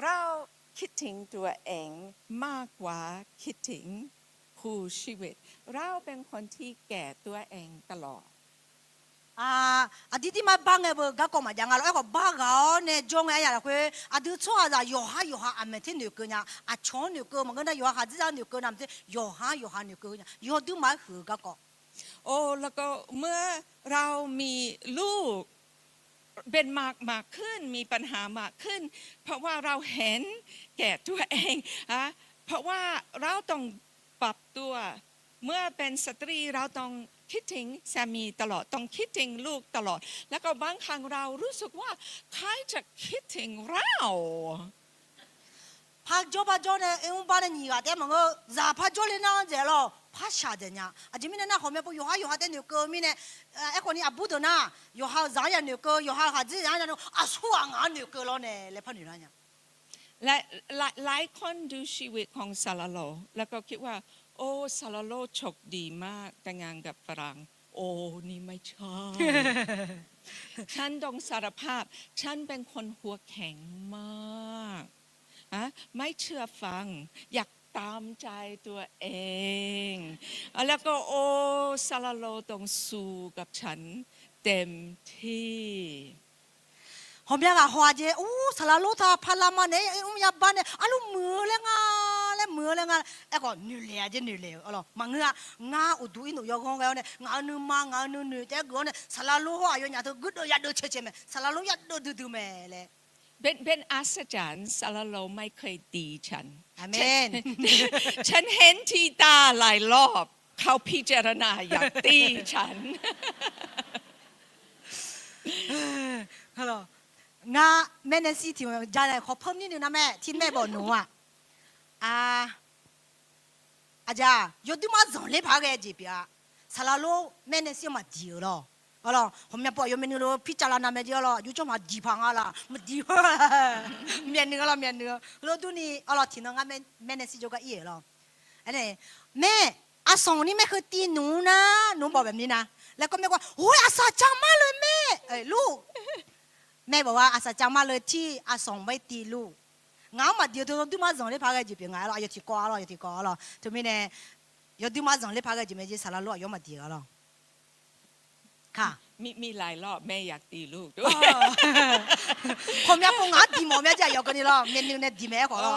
Speaker 5: เราคิดถึงตัวเองมากกว่าคิดถึงคู่ชีวิตเราเป็นคนที่แก่ตัวเองตลอด
Speaker 6: 弟弟嘛帮个不，个讲嘛讲啊，那个帮个呢，种个呀，会弟错啊，摇下啊，没听牛歌呀，唱牛歌嘛，跟那摇下，只要牛歌那么子，摇下牛歌呀，摇都蛮好个个。
Speaker 5: โอ้แล้วก็เมื่อเรามีลูกเป็นมากขึ้นมีปัญหามากขึ้น เพราะว่าเราเห็นแก่ตัวเองเพราะว่าเราต้องปรับตัวเมื่อเป็นสตรีเราต้องคิดถึงสามีตลอดต้องคิดถึงลูกตลอดแล้วก็บางครั้งเรารู้สึกว่าใครจะคิดถึงเรา
Speaker 6: 拍照呢，因为把那泥啊，在么个咋拍照嘞那在咯，拍下的呢，前面那后面不摇下的牛歌面呢，可能不得呢，摇下咋样牛歌，摇下子咋样牛，错啊牛歌咯呢，来拍女人呢。
Speaker 5: หลายคนดูชีวิตของซาลาโลแล้วก็คิดว่าโอ้ซาลาโลโชคดีมากแต่งงานกับฝรั่งโอ้นี่ไม่ใช่ ฉันต้องสารภาพฉันเป็นคนหัวแข็งมากไม่เชื่อฟังอยากตามใจตัวเองแล้วก็โอ้ซาลาโลต้องสู้กับฉันเต็มที่
Speaker 6: 后面个花姐，哦，萨拉罗他拍拉嘛呢，我们要办呢，阿鲁มือเลยงาเลยมื มือแล้วงาไอ้ก็เหนื่อยจะเหนื่อยอ๋อมังงาอุดุอินุยองก็เนี่ยงาหนูมางาหนูเหนื่อยแต่ก็เนี่ยสลาลูหัวอยู่เนี่ยตัวกุดอยากดูเฉยๆมั้ยสลาลูอยากดูดูมั้ยเลย
Speaker 5: เป็นอัศจรรย์ซาลาโลไม่เคยตีฉัน
Speaker 6: อาเมน
Speaker 5: ฉันเห็นที่ตาหลายรอบเขาพิจารณาอยากตีฉัน
Speaker 6: ฮัลโหลงาแม่เนซี่ที่จานขอเพิ่มนิดนึงนะแม่ที่แม่บอกหนูอ่ะอาจารย์ยอดมาส่งเลยพาแกจีบอ่ะสลาโลแม่เนซี่มาดีหรออ๋อผมยังบอกยอมเมนูพิจารณาไม่ดีหรออยู่จงมาดีพังอะไรมาดีเมียนเนื้อละเมียนเนื้อแล้วดูนี่อ๋อที่น้องแม่เนซี่จะก็เอ๋หรออันนี้แม่อาส่งนี่แม่เคยตีหนูนะหนูบอกแบบนี้นะแล้วก็แม่ว่าโอ้ยอาสาจังมากเลยแม่ลูกแม่บอกว่าอาสาจังมากเลยที่อาส่งไม่ตีลูกงามาเดียวตัวดูมาส่งเลยพากันจีบยังไงล่ะอยู่ที่ก้าล่ะอยู่ที่ก้าล่ะทุกมิเนี่ยอยู่ดูมาส่งเลยพากันจีบไม่จีสารลูกอยู่มาเดียวล่ะค่ะ
Speaker 5: มีหลายรอบแม่อยากตีลูกด้วย
Speaker 6: ผมอยากปงอาดีหมอแม่จะอยู่กันนี่ล่ะเมนูเนี่ยดีแม่ขอล่ะ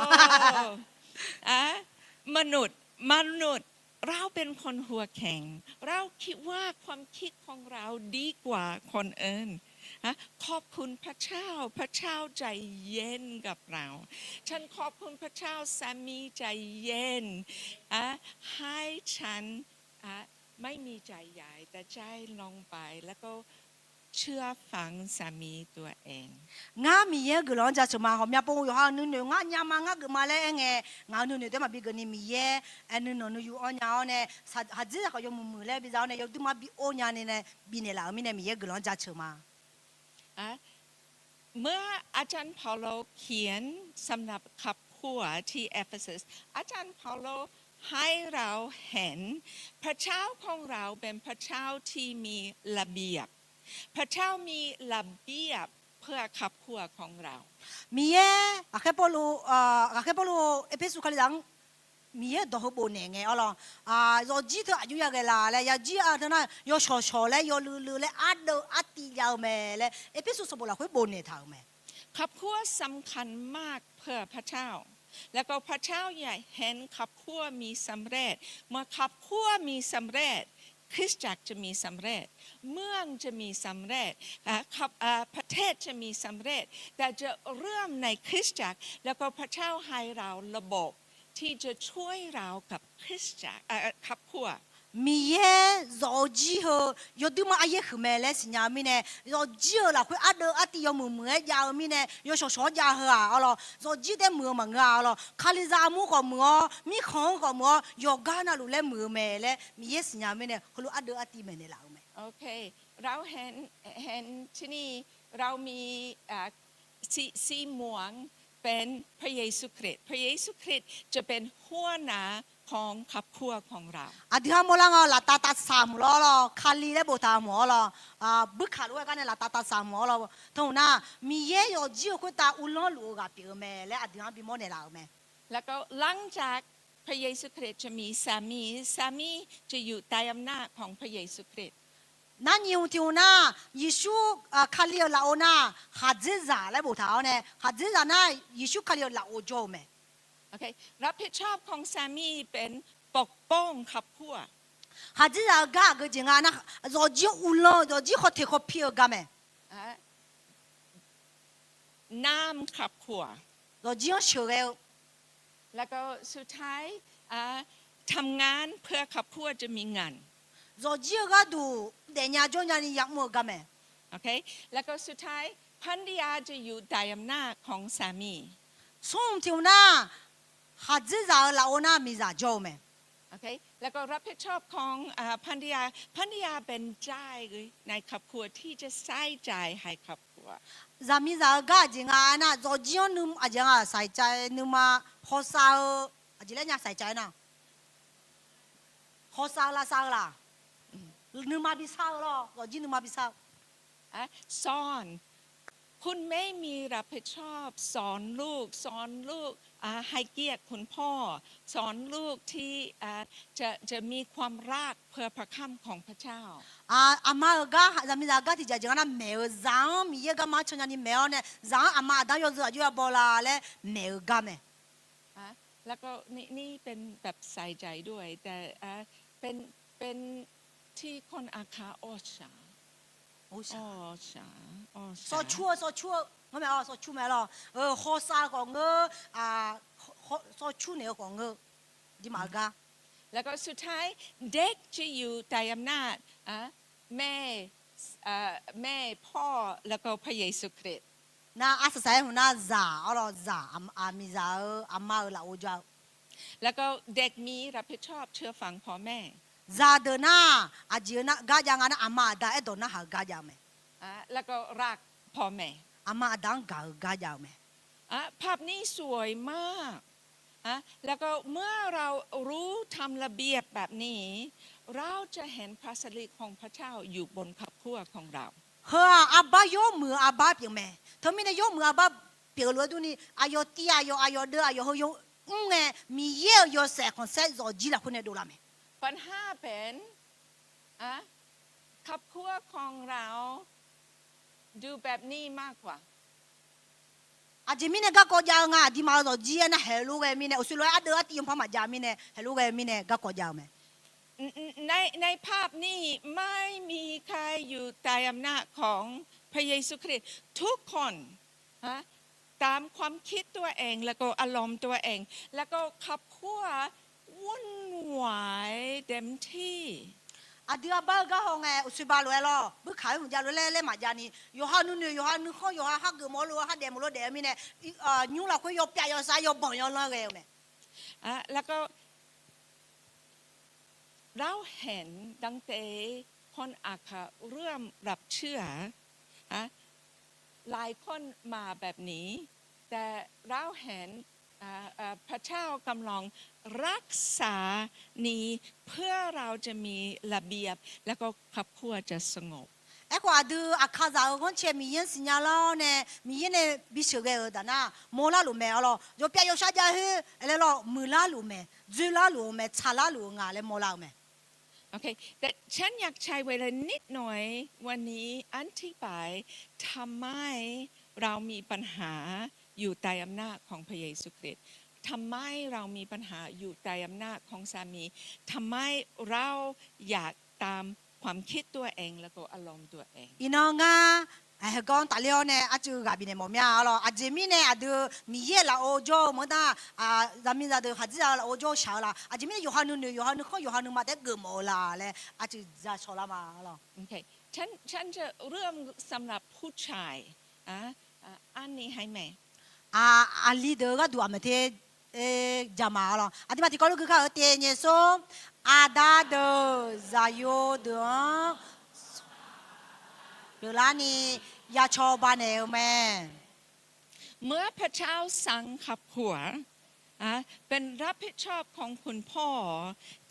Speaker 5: มนุษย์เราเป็นคนหัวแข็งเราคิดว่าความคิดของเราดีกว่าคนอื่นขอบคุณพระเจ้าพระเจ้าใจเย็นกับเราฉันขอบคุณพระเจ้าสามีใจเย็นให้ฉันไม่มีใจใหญ่แต่ใจลงไปแล้วก็เชื่อฟังสามีตัวเอง
Speaker 6: งามีเยอะกุลอนจะชมาหอมยาปงอยู่ห้างนู่นงายามางากุมาเลยเงี้ยงานู่นเดี๋ยวมาบีกันนี่มีเยอะอันนู่นอยู่อันยาวเนี่ยหัดจีก็ยมมือเลยบิดาวเนี่ยยกตัวมาบีโอนยาเนี่ยบีเนี่ยละมีเนี่ยมีเยอะกุลอนจะชมา
Speaker 5: เมื่ออาจารย์เปาโลเขียนสำหรับขับขัวที่เอเฟซัสอาจารย์เปาโลให้เราเห็นพระเจ้าของเราเป็นพระเจ้าที่มีระเบียบพระเจ้ามีระเบียบเพื่อขับขัวของเรา
Speaker 6: มีเยอะแค่พอลูเอพิสุขลิดังมีเยอะดอกบัวเนี่ยไงอ๋อเราจีเธออายุยังไงล่ะเลยยาจีอาเธอน่ะยอชอเลยยอลือเลยอัดตียาวแม่เลยเอพิสุสบุละคุยบัวเนี่ยทางแม่
Speaker 5: ขับขัวสำคัญมากเพื่อพระเจ้าแล้วก็พระเจ้าอยากเห็นขับขัวมีสำเร็จเมื่อขับขัวมีสำเร็จคริสตจักรจะมีสำเร็จเมืองจะมีสำเร็จประเทศจะมีสำเร็จแต่จะเริ่มในคริสตจักรแล้วก็พระเจ้าให้เราระบบที่จะช่วยเรากับคริสตจักรขับขัว
Speaker 6: มีเยอะรอจีเหรอยอดมาอายุขึ้นมาแล้วสิญามีเนี่ยรอจีเหรอคุยอัดตียอมือยาวมีเนี่ยยอชอยาเหรออ๋อรอจีได้มือมังอ๋อคาลิซามูก็มือมีของก็มือยอกานาลุเล่มือแม่เลยมีเยอะสิญามีเนี่ยคุยอัดตีแม่เนี่ยละแม่
Speaker 5: โอเคเราเห็นที่นี่เรามีสีม่วงเป็นพระเยซูคริสต์พระเยซูคริสต์จะเป็นหัวหน้าของครอบครัวของเรา
Speaker 6: อดีตมลังลาตาตาสามล้อลคาลีเลบตามอลบุคาลุกันลาตาตาสามลตรงนั้นมีเยอะอยู่จีคุตาอุลอนลูกกับพี่แม่และอดีตบิมเนี่ยละแม่
Speaker 5: แล้วก็หลังจากพระเยซูคริสต์จะมีสามีจะอยู่ใต้อำนาจของพระเยซูคริสต์
Speaker 6: นั่นอยู่ที่น่ะยิสุคาลีลาโอน่าฮัดซิซาเลบตาเนี่ยฮัดซิซาน่ะยิสุคาลีลาโอโจแม่
Speaker 5: โอเครับผิดชอบของสามีเป็นปกป้องครอบครัว
Speaker 6: ฮัจิรากะก็จริงอ่ะนะรอจีอุลรอจีขอเทขอพิวกะแม่
Speaker 5: น้ำครอบครัว
Speaker 6: รอจีอ่ะเชื่อเอ
Speaker 5: แล้วก็สุดท้ายทำงานเพื่อครอบครัวจะมีเงิน
Speaker 6: รอจีก็ดูเดียร์จงยันนี่ยักมือกะแม่
Speaker 5: โอเคแล้วก็สุดท้ายภรรยาจะอยู่ใต้อำนาจของสามี
Speaker 6: ส่งที่น่ะฮัจิซาลาโอน่ามีซาโจแม่
Speaker 5: โอเคแล้วก็รับผิดชอบของภรรยาเป็นใจในครอบครัวที่จะใส่ใจให้ครอบครัว
Speaker 6: จามีซากะจริงอ่ะนะรอจีอ่ะนุ่มอ่ะจังอ่ะใส่ใจนุ่มมาพอซาอ่ะจีเล่นยังใส่ใจนะพอซาละนุ่มมาบิซาหรอรอจีนุ่มมาบิซา
Speaker 5: สอนคุณไม่มีรับผิดชอบสอนลูกให้เกียรติคุณพ่อสอนลูกที่จะมีความรักเพื่อพระคำของพระเจ้า
Speaker 6: อาม่าก็จะมีอะไรที่จะจังนะแมวจังมีเยอะก็มาชนยันนี่แมวเนี่ยจังอาม่าได้ยอดจะอยู่บอลาเลยแมวก็แม่
Speaker 5: แล้วก็นี่เป็นแบบใส่ใจด้วยแต่เป็นที่คนอาคาออชา
Speaker 6: โอ้ชา
Speaker 5: ออ
Speaker 6: ซอชั่วงไม่อ๋อซอชั่วไม่หรอข้อซาของซอชั่วเนี่ยของดิมากา
Speaker 5: แล้วก็สุดท้ายเด็กจะอยู่ใต้อำนาจแม่พ่อแล้วก็พระเยซูคริสต์
Speaker 6: na asasai na za oro za ami za ama la oja
Speaker 5: แล้วก็เด็กมีรับผิดชอบเชื่อฟังพ่อแม่
Speaker 6: za de na ajina ga janga na ama da e do na ha ga ja me
Speaker 5: แล้วก็รักพ่อแม่
Speaker 6: ama dan ga ja me
Speaker 5: ภาพนี้สวยมากแล้วก็เมื่อเรารู้ทำระเบียบแบบนี้ เราจะเห็นพระสิริของพระเจ้าอยู่บนครอบครัวของเรา
Speaker 6: ha aba yo mu aba pi me thomi ne yo mu aba pi lo du ni ayo ti ayo de ayo ho yo nge mi ye yo se kon se zo ji la khone do la me
Speaker 5: ปัญหาเป็นครอบครัวของเราดูแบบนี้มากกว่า
Speaker 6: aje mi ne ga ko ja nga di ma zo ji na hello ge mi ne usulo ade ati yom pa ma ja mi ne hello ge mi ne ga ko ja me
Speaker 5: ในภาพนี้ไม่มีใครอยู่ใต้อำนาจของพระเยซูคริสต์ทุกคนตามความคิดตัวเองแล้วก็อารมณ์ตัวเอง แล้วก็ครอบครัววุ่นวายเต็มที่
Speaker 6: adia ba ga ho nge usuba lo lo bu khai mu ja lo le ma ja ni yohanu kho ha ge mo lo ha de mo lo de mi ne nyu la ko yo pya yo sa yo bon yo lo ge me
Speaker 5: แล้วก็เราเห็นตั้งแต่คนอาคาเริ่มรับเชื่อหลายคนมาแบบนี้แต่เราเห็นพระเจ้ากำลังรักษานี้เพื่อเราจะมีระเบียบแล้วก็ครอบครัวจะสงบ
Speaker 6: e ko adu akaza gon che mi yin sinya lo ne mi yin ne bi che ge da na mo la lo me lo yo pya yo sha ja he ele lo mu la lo me zu la lo me cha la lo nga le mo la me
Speaker 5: โอเคแต่ฉันอยากใช้เวลานิดหน่อยวันนี้อธิบายทำไมเรามีปัญหาอยู่ใต้อำนาจของพระเยซูคริสต์ทำไมเรามีปัญหาอยู่ใต้อำนาจของสามีทำไมเราอยากตามความคิดตัวเองแล้วก็อารมณ์ตัวเอง
Speaker 6: ina nga gon ta leo ne aju ga bi ne mo mya lo aje mi ne adu mi ye la ojo mo da za mi za de ha ji la ojo sha la aje mi yohanu kho yohanu ma de ge mo la le aju za cho la ma lo
Speaker 5: โอเคฉันจะเริ่มสำหรับผู้ชายอันนี้ให้แม่
Speaker 6: ali de ga du amete jama lo adi ma ti ko lu ka te nye so ada de za yo de de la ni ya cho ba ne me
Speaker 5: เมื่อพระเจ้าสั่งขับหัวเป็นรับผิดชอบของคุณพ่อ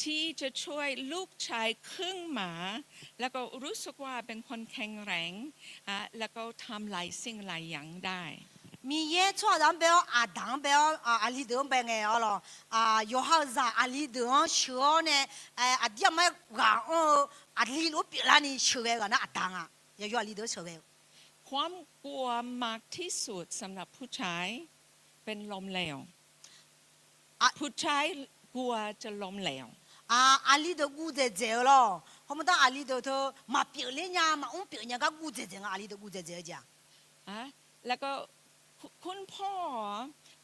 Speaker 5: ที่จะช่วยลูกชายครึ่งหมาแล้วก็รู้สึกว่าเป็นคนแข็งแรงแล้วก็ทำหลายสิ่งหลายอย่างได้
Speaker 6: mi ye cho dan be adam be ali de be nge lo yo ha za ali de sho ne adia ma ga ali lo pi la ni sho ga na atang ya yo ali de sho ga
Speaker 5: ความกลัวมากที่สุดสำหรับผู้ชายเป็นลมเหลวผู้ชายกลัวจะล้มเหลว
Speaker 6: ali de gu de je lo ho mo da ali de to ma pi le nya ma un pi nya ga gu je je ali de gu je je ja
Speaker 5: แล้วก็คุณพ่อ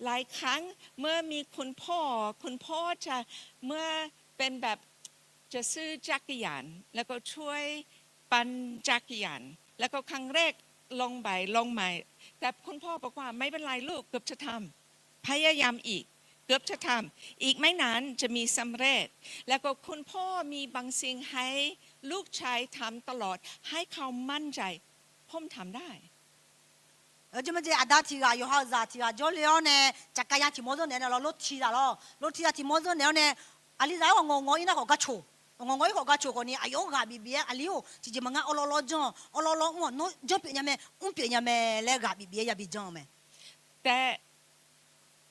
Speaker 5: หลายครั้งเมื่อมีคุณพ่อจะเมื่อเป็นแบบจะซื้อจักรยานแล้วก็ช่วยปั่นจักรยานแล้วก็ครั้งแรกลงใหม่แต่คุณพ่อบอกว่าไม่เป็นไรลูกเกือบจะทำพยายามอีกเกือบจะทำอีกไม่นานจะมีสำเร็จแล้วก็คุณพ่อมีบางสิ่งให้ลูกชายทำตลอดให้เขามั่นใจผมทำได้
Speaker 6: 就么这阿达提啊，有好子提啊，就了呢，这个呀提么子呢？lo提啦咯，lo提啊提么子呢？阿里在我伊那个个错，我一个个错个呢，哎呦个比比阿里哦，直接么个哦讲，我喏就别人们，别人们来个比比也比讲么。
Speaker 5: แต่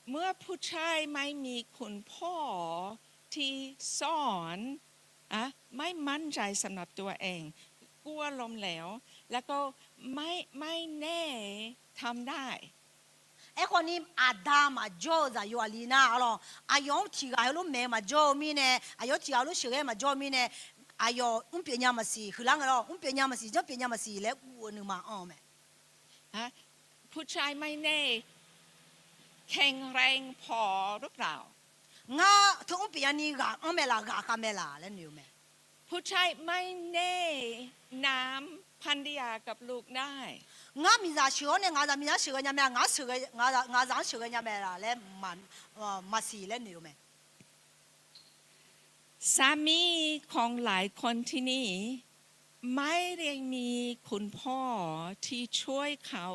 Speaker 5: เมื่อผู้ชายไม่มีคุณพ่อที่สอนไม่มั่นใจสำหรับตัวเองกลัวล้มเหลวแล้วก็ไม่แน่ทำได้
Speaker 6: ไอ้คนนี้อาดามาโจจะอยู่อาลีน่าอ๋ออายองที่อายุแม่มาโจมีเนี่ยอายที่อายุเชื่อมาโจมีเนี่ยอายเปลี่ยนยามาสีคือหลังเราเปลี่ยนยามาสีจะเปลี่ยนยามาสีแล้วกูนึกมาอ๋อแม่
Speaker 5: ฮะผู้ชายไม่แน่แข็งแรงพอหรือเปล่า
Speaker 6: งาถึงเปลี่ยนนี่กะอ๋อแม่ละกะกะแม่ละแล้วนิวแม่
Speaker 5: ผู้ชายไม่แน่น้ำพันธยากับลูกได้
Speaker 6: งามีจะเชื่อเนี่ยงาจะมีจะเชื่อเนี่ยแม่งาเชื่องาจะเชื่อเนี่ยแม่ละแล้วมันมาสีแล้วนิวแม่
Speaker 5: สามีของหลายคนที่นี่ไม่ได้มีคุณพ่อที่ช่วยเขา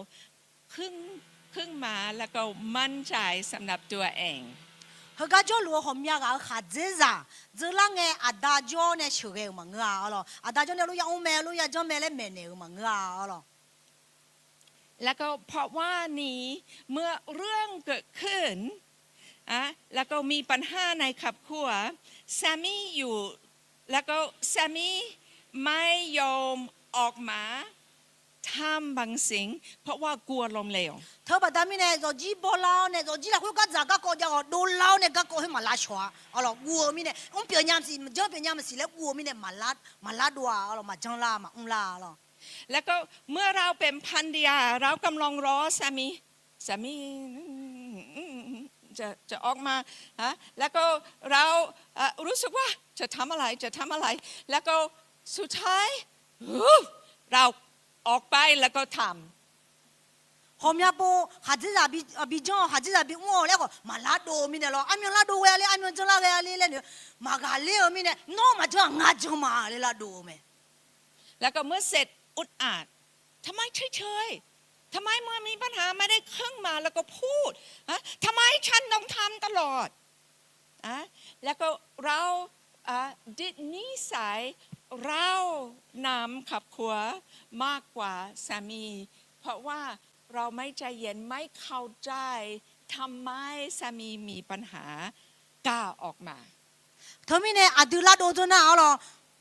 Speaker 5: ครึ่งมาแล้วก็มั่นใจสำหรับตัวเอง
Speaker 6: เฮก็จะรู้หอมยากขาดเจ้าจะลังเงอาดาจอเนี่ยเชื่อมังอ่ะอ๋ออาดาจอเนี่ยรู้ยังอุ้มแม่รู้ยังจอแม่เล่แม่เนี่ยมังอ่ะอ๋อ
Speaker 5: แล้วก็เพราะว่านี้เมื่อเรื่องเกิดขึ้นแล้วก็มีปัญหาในครอบครัวสามีอยู่แล้วก็สามีไม่ยอมออกมาทำบางสิ่งเพราะว่ากลัวล้มเหลว
Speaker 6: เธอบอกตามีเนี่ยจะจีบเล่าเนี่ยจะจีละคุยกันจากก็จะโดนเล่าเนี่ยก็ให้มาลาชัวอ๋อวัวมีเนี่ยเปลี่ยนยามสิเจ้าเปลี่ยนยามสิแล้ววัวมีเนี่ยมาลาดัวอ๋อมาจังลามาลาอ๋อ
Speaker 5: แล้วก็เมื่อเราเป็นพันธยาเรากำลังรอสามีจะออกมาแล้วก็เรารู้สึกว่าจะทำอะไรแล้วก็สุดท้ายเราออกไปแล้วก็ทำ
Speaker 6: หอมยาปูหัดจะบีจงหัดจะบีง้อแล้วก็มาลาโดมีเนี่ยหรออันยังลาโดเวลีอันยังจะลาเวลีเลยเนี่ยมากาเลี้ยมีเนี่ยน้องมาจะงาจงมาเลยลาโดไหม
Speaker 5: แล้วก็เมื่อเสร็จอุดอาดทำไมเฉยทำไมเมื่อมีปัญหาไม่ได้ครึ่งมาแล้วก็พูดทำไมฉันต้องทำตลอดแล้วก็เราดิดนิสัยเรานำขับขัวมากกว่าสามีเพราะว่าเราไม่ใจเย็นไม่เข้าใจทำไมสามีมีปัญหากล้าออกมา
Speaker 6: เธอมีเนี่ยอดีลาโดจนะอ๋อ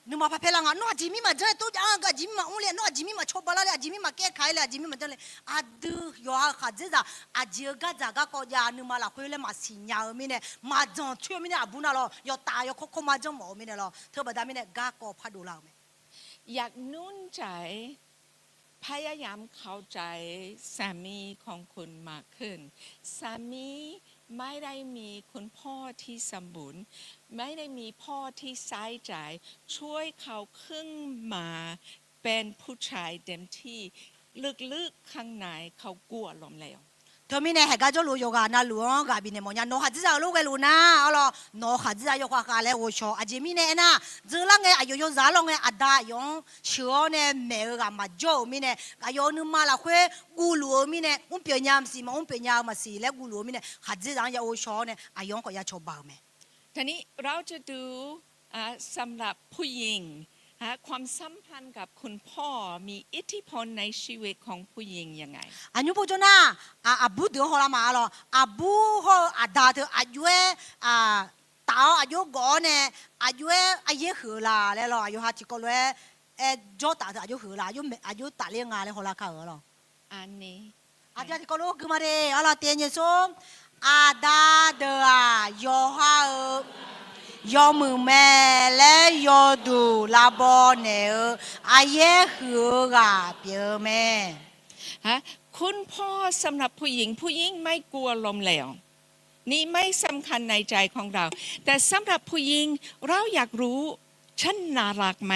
Speaker 6: นึกมาพับเพลังอ่ะนู้จิมีมาเจอตัวจ้างก็จิมีมาอุ้งเลี้ยนู้จิมีมาชอบบ้าเลยจิมีมาแก้ไขเลยจิมีมาเจอเลยอดีย้อนขาดจะอดีก็จะก็ยานึกมาละคุยเลยมาสิญญามีเนี่ยมาจังช่วยมีเนี่ยอาบุน่ะหรอยอตายอโคมาจังหมอมีเนี่ยหรอเธอบอกได้มีเนี่ยก้าก็พัดดูเราไหม
Speaker 5: อยากนุ่นใจพยายามเข้าใจสามีของคุณมากขึ้นสามีไม่ได้มีคุณพ่อที่สมบูรณ์ไม่ได้มีพ่อที่ใส่ใจช่วยเขาขึ้นมาเป็นผู้ชายเต็มที่ลึกๆข้างในเขากลัวล้มเหลว
Speaker 6: เธอมีเนี่ยเหตุการณ์จะรู้โยกานะรู้กับบินเนี่ยมันยันโนหัดจะรู้กันรู้นะอ๋อโนหัดจะโยกาเลยโอชออาจจะมีเนี่ยนะจะลังเงอายุยศาลงเงอดายงเชื่อเนี่ยแม่กับมาโจมีเนี่ยอายุนึกมาละคุยกูรู้มีเนี่ยเปลี่ยนยามสิมาเปลี่ยนยามมาสิแล้วกูรู้มีเนี่ยหัดจะยังโอชอเนี่ยอายุก็ยังชอบบ้าไหม
Speaker 5: ทีนี้เราจะดูสำหรับผู้หญิงความสัมพันธ์กับคุณพ่อมีอิทธิพลในชีวิตของผู้หญิงยังไง
Speaker 6: อันนี้พูดนะอาบูเดือดหัวมาหรออาบูหัวอาดาเธออายุตาอายุก่อนเนี่ยอายุหือละแล้วหรออายุฮัตจิโกเลยจอตาเธออายุหือละอายุตาเลี้ยงงานเลยหัวละข้าวหรอ
Speaker 5: อันนี้
Speaker 6: อาจารย์ก็รู้คือมาเร่อะไรเตียนยังส้มอาดาเดอยอฮายอมือแม่และยอดูลาบอนเนี่ยอาเย่หือกะเปียแม่
Speaker 5: คุณพ่อสำหรับผู้หญิงไม่กลัวล้มเหลวนี่ไม่สำคัญในใจของเราแต่สำหรับผู้หญิงเราอยากรู้ฉันน่ารักไหม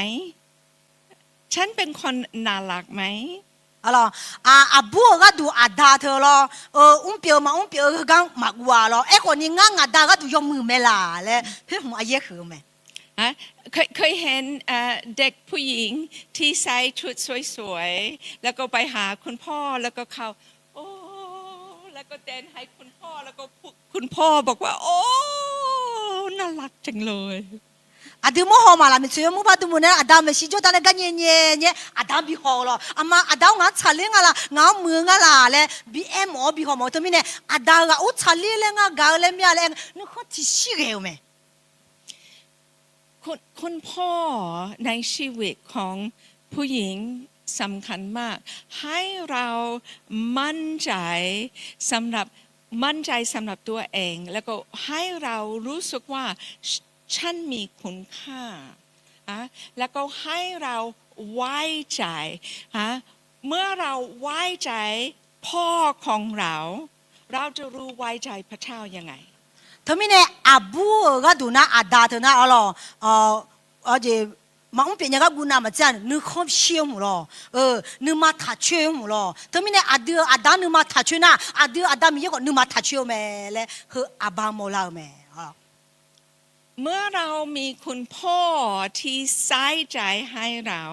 Speaker 5: ฉันเป็นคนน่ารักไหม
Speaker 6: alors abu ga du ada the lo pio ma pio ga ma gwa lo e ko ni nga nga da ga du yo mu me la le he mo aye khu me
Speaker 5: เคยเห็นเด็กผู้หญิงที่ใส่ชุดสวยๆแล้วก็ไปหาคุณพ่อแล้วก็เขาโอ้แล้วก็เต้นให้คุณพ่อแล้วก็คุณพ่อบอกว่าโอ้น่ารักจังเลย
Speaker 6: อาดูมั่วมาละมิเชื่อมั่วพัดมุนเนี่ยอาดามสิจุดอะไรกันเนี่ยอาดามบิฮอลอามาอาดามงั้นชัลลิงอะไรงั้นมืองั้นละเลยบีเอ็มบิฮอลมาตัวมิเนี่ยอาดามก็อุชัลลิเลยงั้นกาเลยมีอะไรนึกว่าที่สิเกลไหม
Speaker 5: คุณพ่อในชีวิตของผู้หญิง สำคัญมากให้เรามั่นใจสำหรับตัวเองแล้วก็ให้เรารู้สึกว่าฉันมีคุณค่าแล้วก็ให้เราไว้ใจเมื่อเราไว้ใจพ่อของเราจะรู้ไว้ใจพระเจ้ายังไง
Speaker 6: ทมิเนี่ยอาบูก็ดูนะอาดาเถอะนะอ๋อเจมาอุ้มเปียก็กูน่ามาจันนึกคบเชี่ยวหมูหรอนึกมาถัดเชี่ยวหมูหรอทมิเนี่ยอาดานึกมาถัดเชี่ยวนะอาดามีเยอะกว่านึกมาถัดเชี่ยวแม่เลยคืออาบาโมลาแม่
Speaker 5: เมื่อเรามีคุณพ่อที่ใส่ใจให้เรา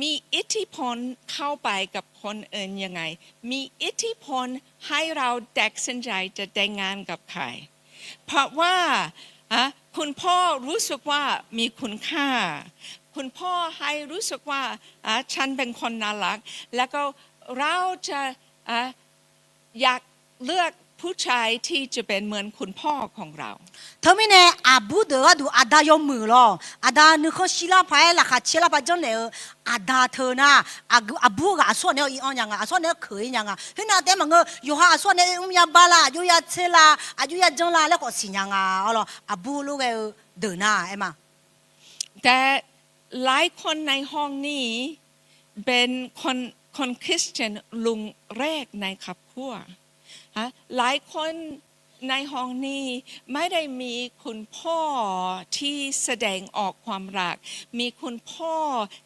Speaker 5: มีอิทธิพลเข้าไปกับคนอื่นยังไงมีอิทธิพลให้เราตัดสินใจจะแต่งงานกับใครเพราะว่าคุณพ่อรู้สึกว่ามีคุณค่าคุณพ่อให้รู้สึกว่าฉันเป็นคนน่ารักแล้วก็เราจะอยากเลือกผู้ชายที่จะเป็นเหมือนคุณพ่อของเรา
Speaker 6: ทมิเนี่ยอาบูเดก็ดูอาดายอมมือหรออาดานึกเขาศิลาไปละค่ะศิลาไปจังเลยอาดาเธอนะอาบูก็อาส่วนเนี่ยอีอันยังอาส่วนเนี่ยเคยยังเห็นนะแต่มันก็อยู่หาอาส่วนเนี่ยอุ้มยาบาลาอยู่ยาเชลาอยู่ยาจังลาแล้วก็สิยังอ๋ออาบูลูกเดินหน้ามา
Speaker 5: แต่หลายคนในห้องนี้เป็นคนคริสเตียนลุงแรกในครอบครัวหลายคนในห้องนี้ไม่ได้มีคุณพ่อที่แสดงออกความรักมีคุณพ่อ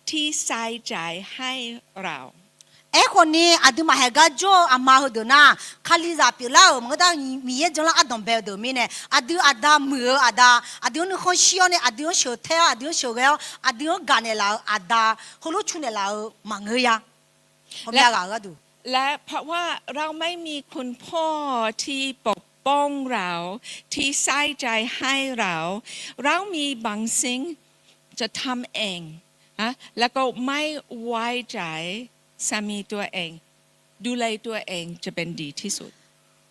Speaker 5: ที่ใส่ใจให้เรา
Speaker 6: คนนี้อาดูมาเฮกาโจอามาหูดนะคาลิซาปิลามันก็ต้องมีเยอะจังละอาดอมเบลดูมีเนี่ยอาดามืออาดูนึกคนเชียวเนี่ยอาดูเชียวเทอาดูเชียวเกลอาดูกันเนี่ยเราอาดาฮุลุชุนเนี่ยเรามังเฮียผมอยากก็ดู
Speaker 5: และเพราะว่าเราไม่มีคุณพ่อที่ปกป้องเราที่ใส่ใจให้เรามีบางสิ่งจะทำเองแล้วก็ไม่ไว้ใจสามีตัวเองดูแลตัวเองจะเป็นดีที่สุด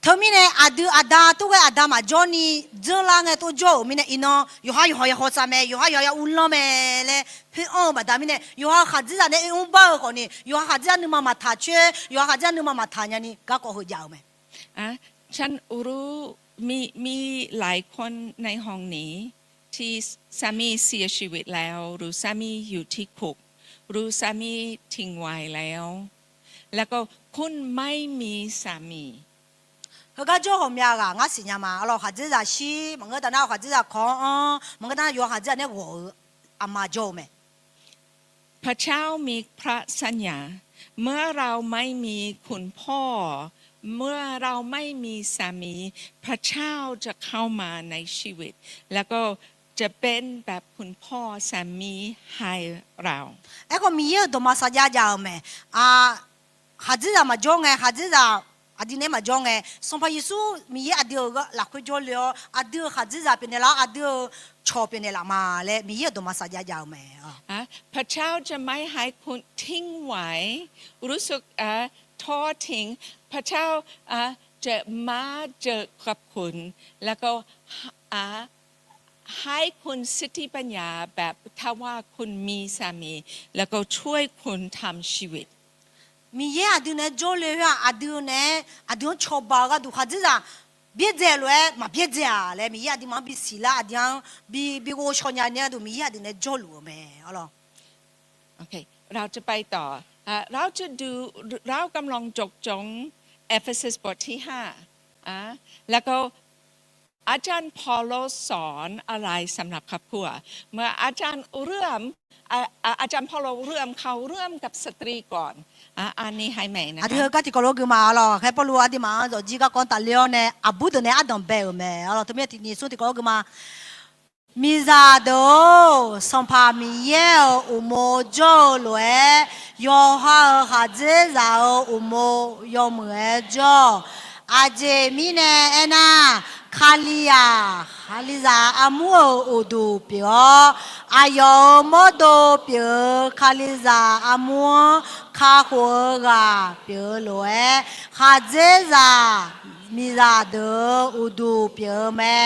Speaker 6: เธอมีเนี่ยอาดาตัวอาดามาจอนี่เจอละไงตัวโจมีเนี่ยอินอยู่หาหัวซาเมอยู่หาอุ่นละเมเลยพี่มาดามีเนี่ยอยู่หาขัดจีเนี่ยอุ่นบ้าคนนี้อยู่หาขัดจีนึกมาทัชเชอยู่หาขัดจีนึกมาทานยันนี่ก็หัวยาวไหม
Speaker 5: ฉันรู้มีหลายคนในห้องนี้ที่สามีเสียชีวิตแล้วหรือสามีอยู่ที่คุกหรือสามีทิ้งไว้แล้วก็คุณไม่มีสามี
Speaker 6: เขาก็จะหอมยากะงั้นสิญญามาเราขัดจีจะชีมันก็ตอนนั้นขัดจีจะของมันก็ตอนนั้นอยู่ขัดจีเนี่ยหัวอามาโจไหม
Speaker 5: พระเจ้ามีพระสัญญาเมื่อเราไม่มีคุณพ่อเมื่อเราไม่มีสามีพระเจ้าจะเข้ามาในชีวิตแล้วก็จะเป็นแบบคุณพ่อสามีให้เรา
Speaker 6: ก็มีเยอะตัวมาสัญญาจาวไหมขัดจีจะมาโจไงขัดจีจะอดีเนี่ยมาจงไงสมภารยิสุมีอดีก็หลักคุยจเลยอดีขัดจีจะเป็นละอดีชอบเป็นละมาเลยมีตัวมาสัญญาจาวไหม
Speaker 5: พระเจ้าจะไม่ให้คุณทิ้งไว้รู้สึกทอดทิ้งพระเจ้าจะมาเจอกับคุณแล้วก็ให้คุณสติปัญญาแบบถ้าว่าคุณมีสามีแล้วก็ช่วยคุณทำชีวิต
Speaker 6: มีเยอะอดีเนี่ยโจเลยว่าอดีชอบบาก็ดูขัดจีจะเบียดเจเลยมาเบียดเจเลยมีเยอะอดีมาบิสิละอดีบีโกชอนยาเนี่ยดูมีเยอะอดีเนี่ยโจลูไหมอ๋อ
Speaker 5: โอเคเราจะไปต่อเราจะดูเรากำลังจงเอเฟซัสบทที่5แล้วก็อาจารย์พอโลสอนอะไรสำหรับครอบครัวเมื่ออาจารย์พอโลเริ่มกับสตรีก่อนอันนี้ให้แม่นะ
Speaker 6: อาทิตย์ก็ที่กอลกุมาหรอแค่พอรู้อาทิตย์มาจะจีก็คนตาเลี้ยวเนี่ยอาบุตรเนี่ยอาดอมเบลแม่หรอที่เมื่อที่นี่สุดที่กอลกุมามิซาโดสัมภามีเยอุโมโจลวยยอฮาฮาเจซาอุโมยอมเอโจอาเจมิเนเอนาคาลิซาอามูอุดูเปียวอายอโมโดเปียวคาลิซาอามูคาหัวกาเปียวลวยฮาเจซามิซาโดอุดูเปียวแม่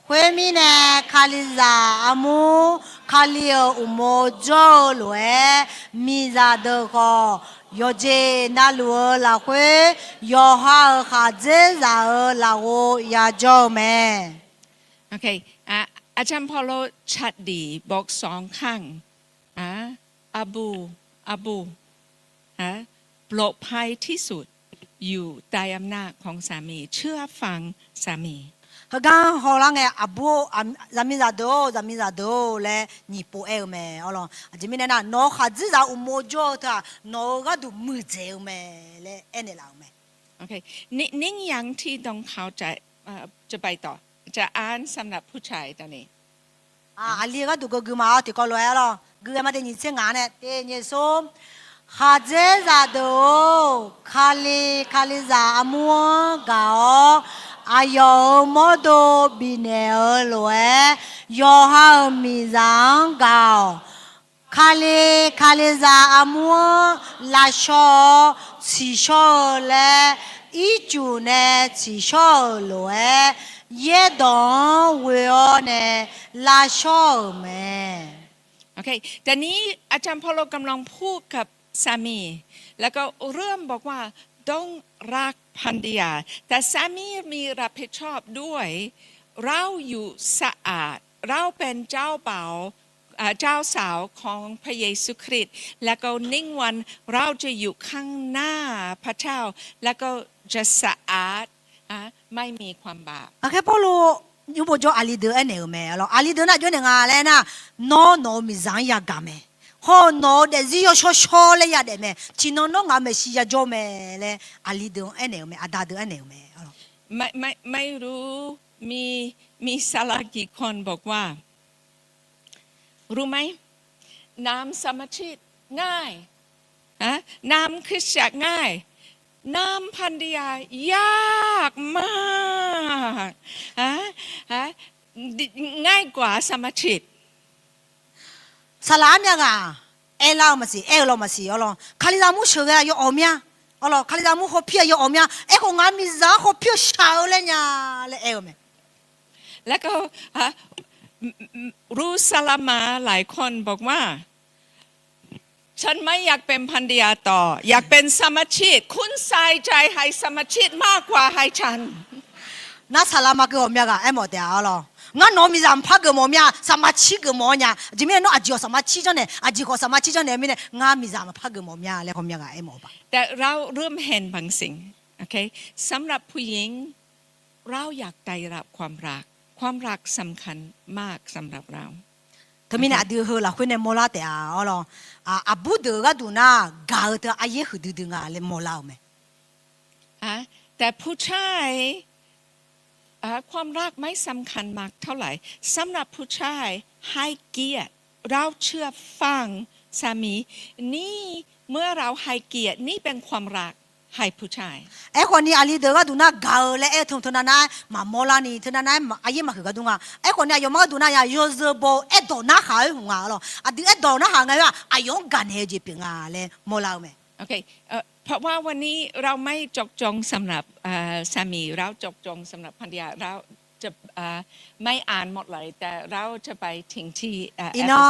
Speaker 6: เว mi ne khaliza amu khalio umo jo lue mi za de ko yo je na luo la kwe yo ha kha je za la wo ya jo me
Speaker 5: โอเคอาจารย์พอลโลชัดดีบอกสองข้างอาบูปลอดภัยที่สุดอยู่ใต้อำนาจของสามีเชื่อฟังสามี
Speaker 6: hagan holang e abu zami za do le ni po e me olo ajimi ne na no kha ji za umo jo ta no ga du mu je me le ene la me
Speaker 5: โอเคนิ่งยังที่ต้องเข้าใจจะไปต่อจะอ่านสำหรับผู้ชายตอนนี้
Speaker 6: ali ga du go gu ma ti ko lo e lo gu ma de ni chen nga ne te ni so kha je za do khali za amu ga o ayo modo bine lo e yo ha mi zang ga khali za amu la sho chi sho le i ju ne chi sho lo e ye don we o ne la sho me
Speaker 5: โอเคแต่นี้อาจารย์พอลโลกำลังพูดกับสามีแล้วก็เริ่มบอกว่าต้องรักภรรยาแต่สามีมีรับผิดชอบด้วยเราอยู่สะอาดเราเป็นเจ้าบ่าวเจ้าสาวของพระเยซูคริสต์แล้วก็นิ่งวันเราจะอยู่ข้างหน้าพระเจ้าแล้วก็จะสะอาดไม่มีความบาป
Speaker 6: a ke polo yu bo jo ali de ene me alo ali de na jo ne nga le na no mi zang ya ga me ho no de zi yo sho le ya de me chi no nga me si ya jo me le ali de ene me ada de ene me alo
Speaker 5: ไม่รู้มีสาระกี่คนบอกว่ารู้ไหมน้ำสมาชิกง่ายน้ำคริสตจักรง่ายน้ำพันธุ์ยากมากง่ายกว่าสมาชิก
Speaker 6: salam ya ga e la ma si alo khali za mu sho ga yo o mya alo khali za mu ho phia yo o mya e ko nga mi za ho phio sha le nya le e me
Speaker 5: แล้วก็รู้สลามาหลายคนบอกว่าฉันไม่อยากเป็นพันธุ์ต่ออยากเป็นสมาชิกคุณใส่ใจให้สมาชิกมากกว่าให้ฉัน
Speaker 6: na salama ke o mya ga e mo de alo nga no mi za mpha ke mo mya sama chi ke mo nya ji me no aji sama chi jo ne aji ko sama chi jo ne mi ne nga mi za ma pha ke mo mya le ko mya ga e mo ba
Speaker 5: แต่เราเริ่มเห็นบางสิ่งโอเคสำหรับผู้หญิงเราอยากได้รับความรักสำคัญมากสำหรับเรา
Speaker 6: to mi na adu ho la khwe ne mo la te alo abu de ga du na ga de aye hu du nga le mo la me
Speaker 5: แต่ผู้ชายความรักไม่สำคัญมากเท่าไหร่สำหรับผู้ชายให้เกียรติเราเชื่อฟังสามีนี่เมื่อเราให้เกียรตินี่เป็นความรักให้ผู้ชาย
Speaker 6: e ko ni ali de ga du na ga le e thong thona na ma mo la ni thona na aye ma ga du nga e ko ni yo ma du na ya yo zo bo e do na ha hu nga lo adi e do na ha nga ya ayon ga ne ji pi nga le mo la me
Speaker 5: โอเคเพราะว่าวันนี้เราไม่จกจงสำหรับสามีเราจกจงสำหรับภรรยาเราจะไม่อ่านหมดเลยแต่เราจะไปถึงที่
Speaker 6: ino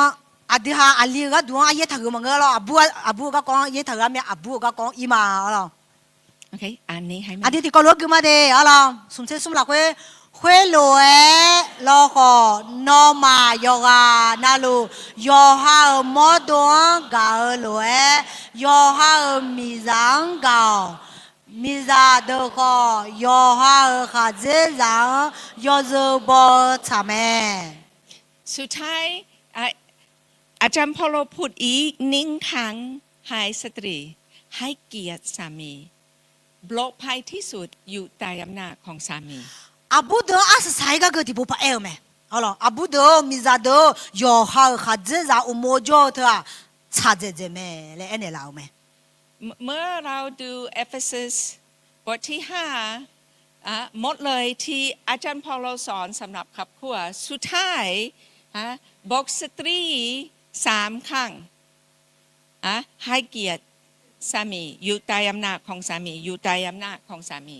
Speaker 6: adi ha ali ga du aye tha ga ma nga lo abu ga ko ye tha ga me abu ga ko ima lo
Speaker 5: โอเคอ่านนี้ให้มา
Speaker 6: adi ti ko lo gu ma de alo sum se sum la khwe lo e lo ko no ma yoga na lu yo ha mo do ga lo e yo ha mi zang ga mi za de ko yo ha kha je zang yo zo bo cha me
Speaker 5: สุดท้ายอาจารย์พอลพูดอีกนิ่งขังให้สตรีให้เกียรติสามีปลอดภัยที่สุดอยู่ใต้อำนาจของสามี
Speaker 6: abu de as sai ga ge ti bo pa e me alo abu de mi za de yo ha kha je za u mo jo ta cha je me le ene la me
Speaker 5: เมื่อเราดูเอเฟซัสบทที่5หมดเลยที่อาจารย์พอลสอนสำหรับครอบครัวสุดท้ายบอกสตรี3 ครั้งให้เกียรติสามีอยู่ใต้อำนาจของสามีอยู่ใต้อำนาจของสามี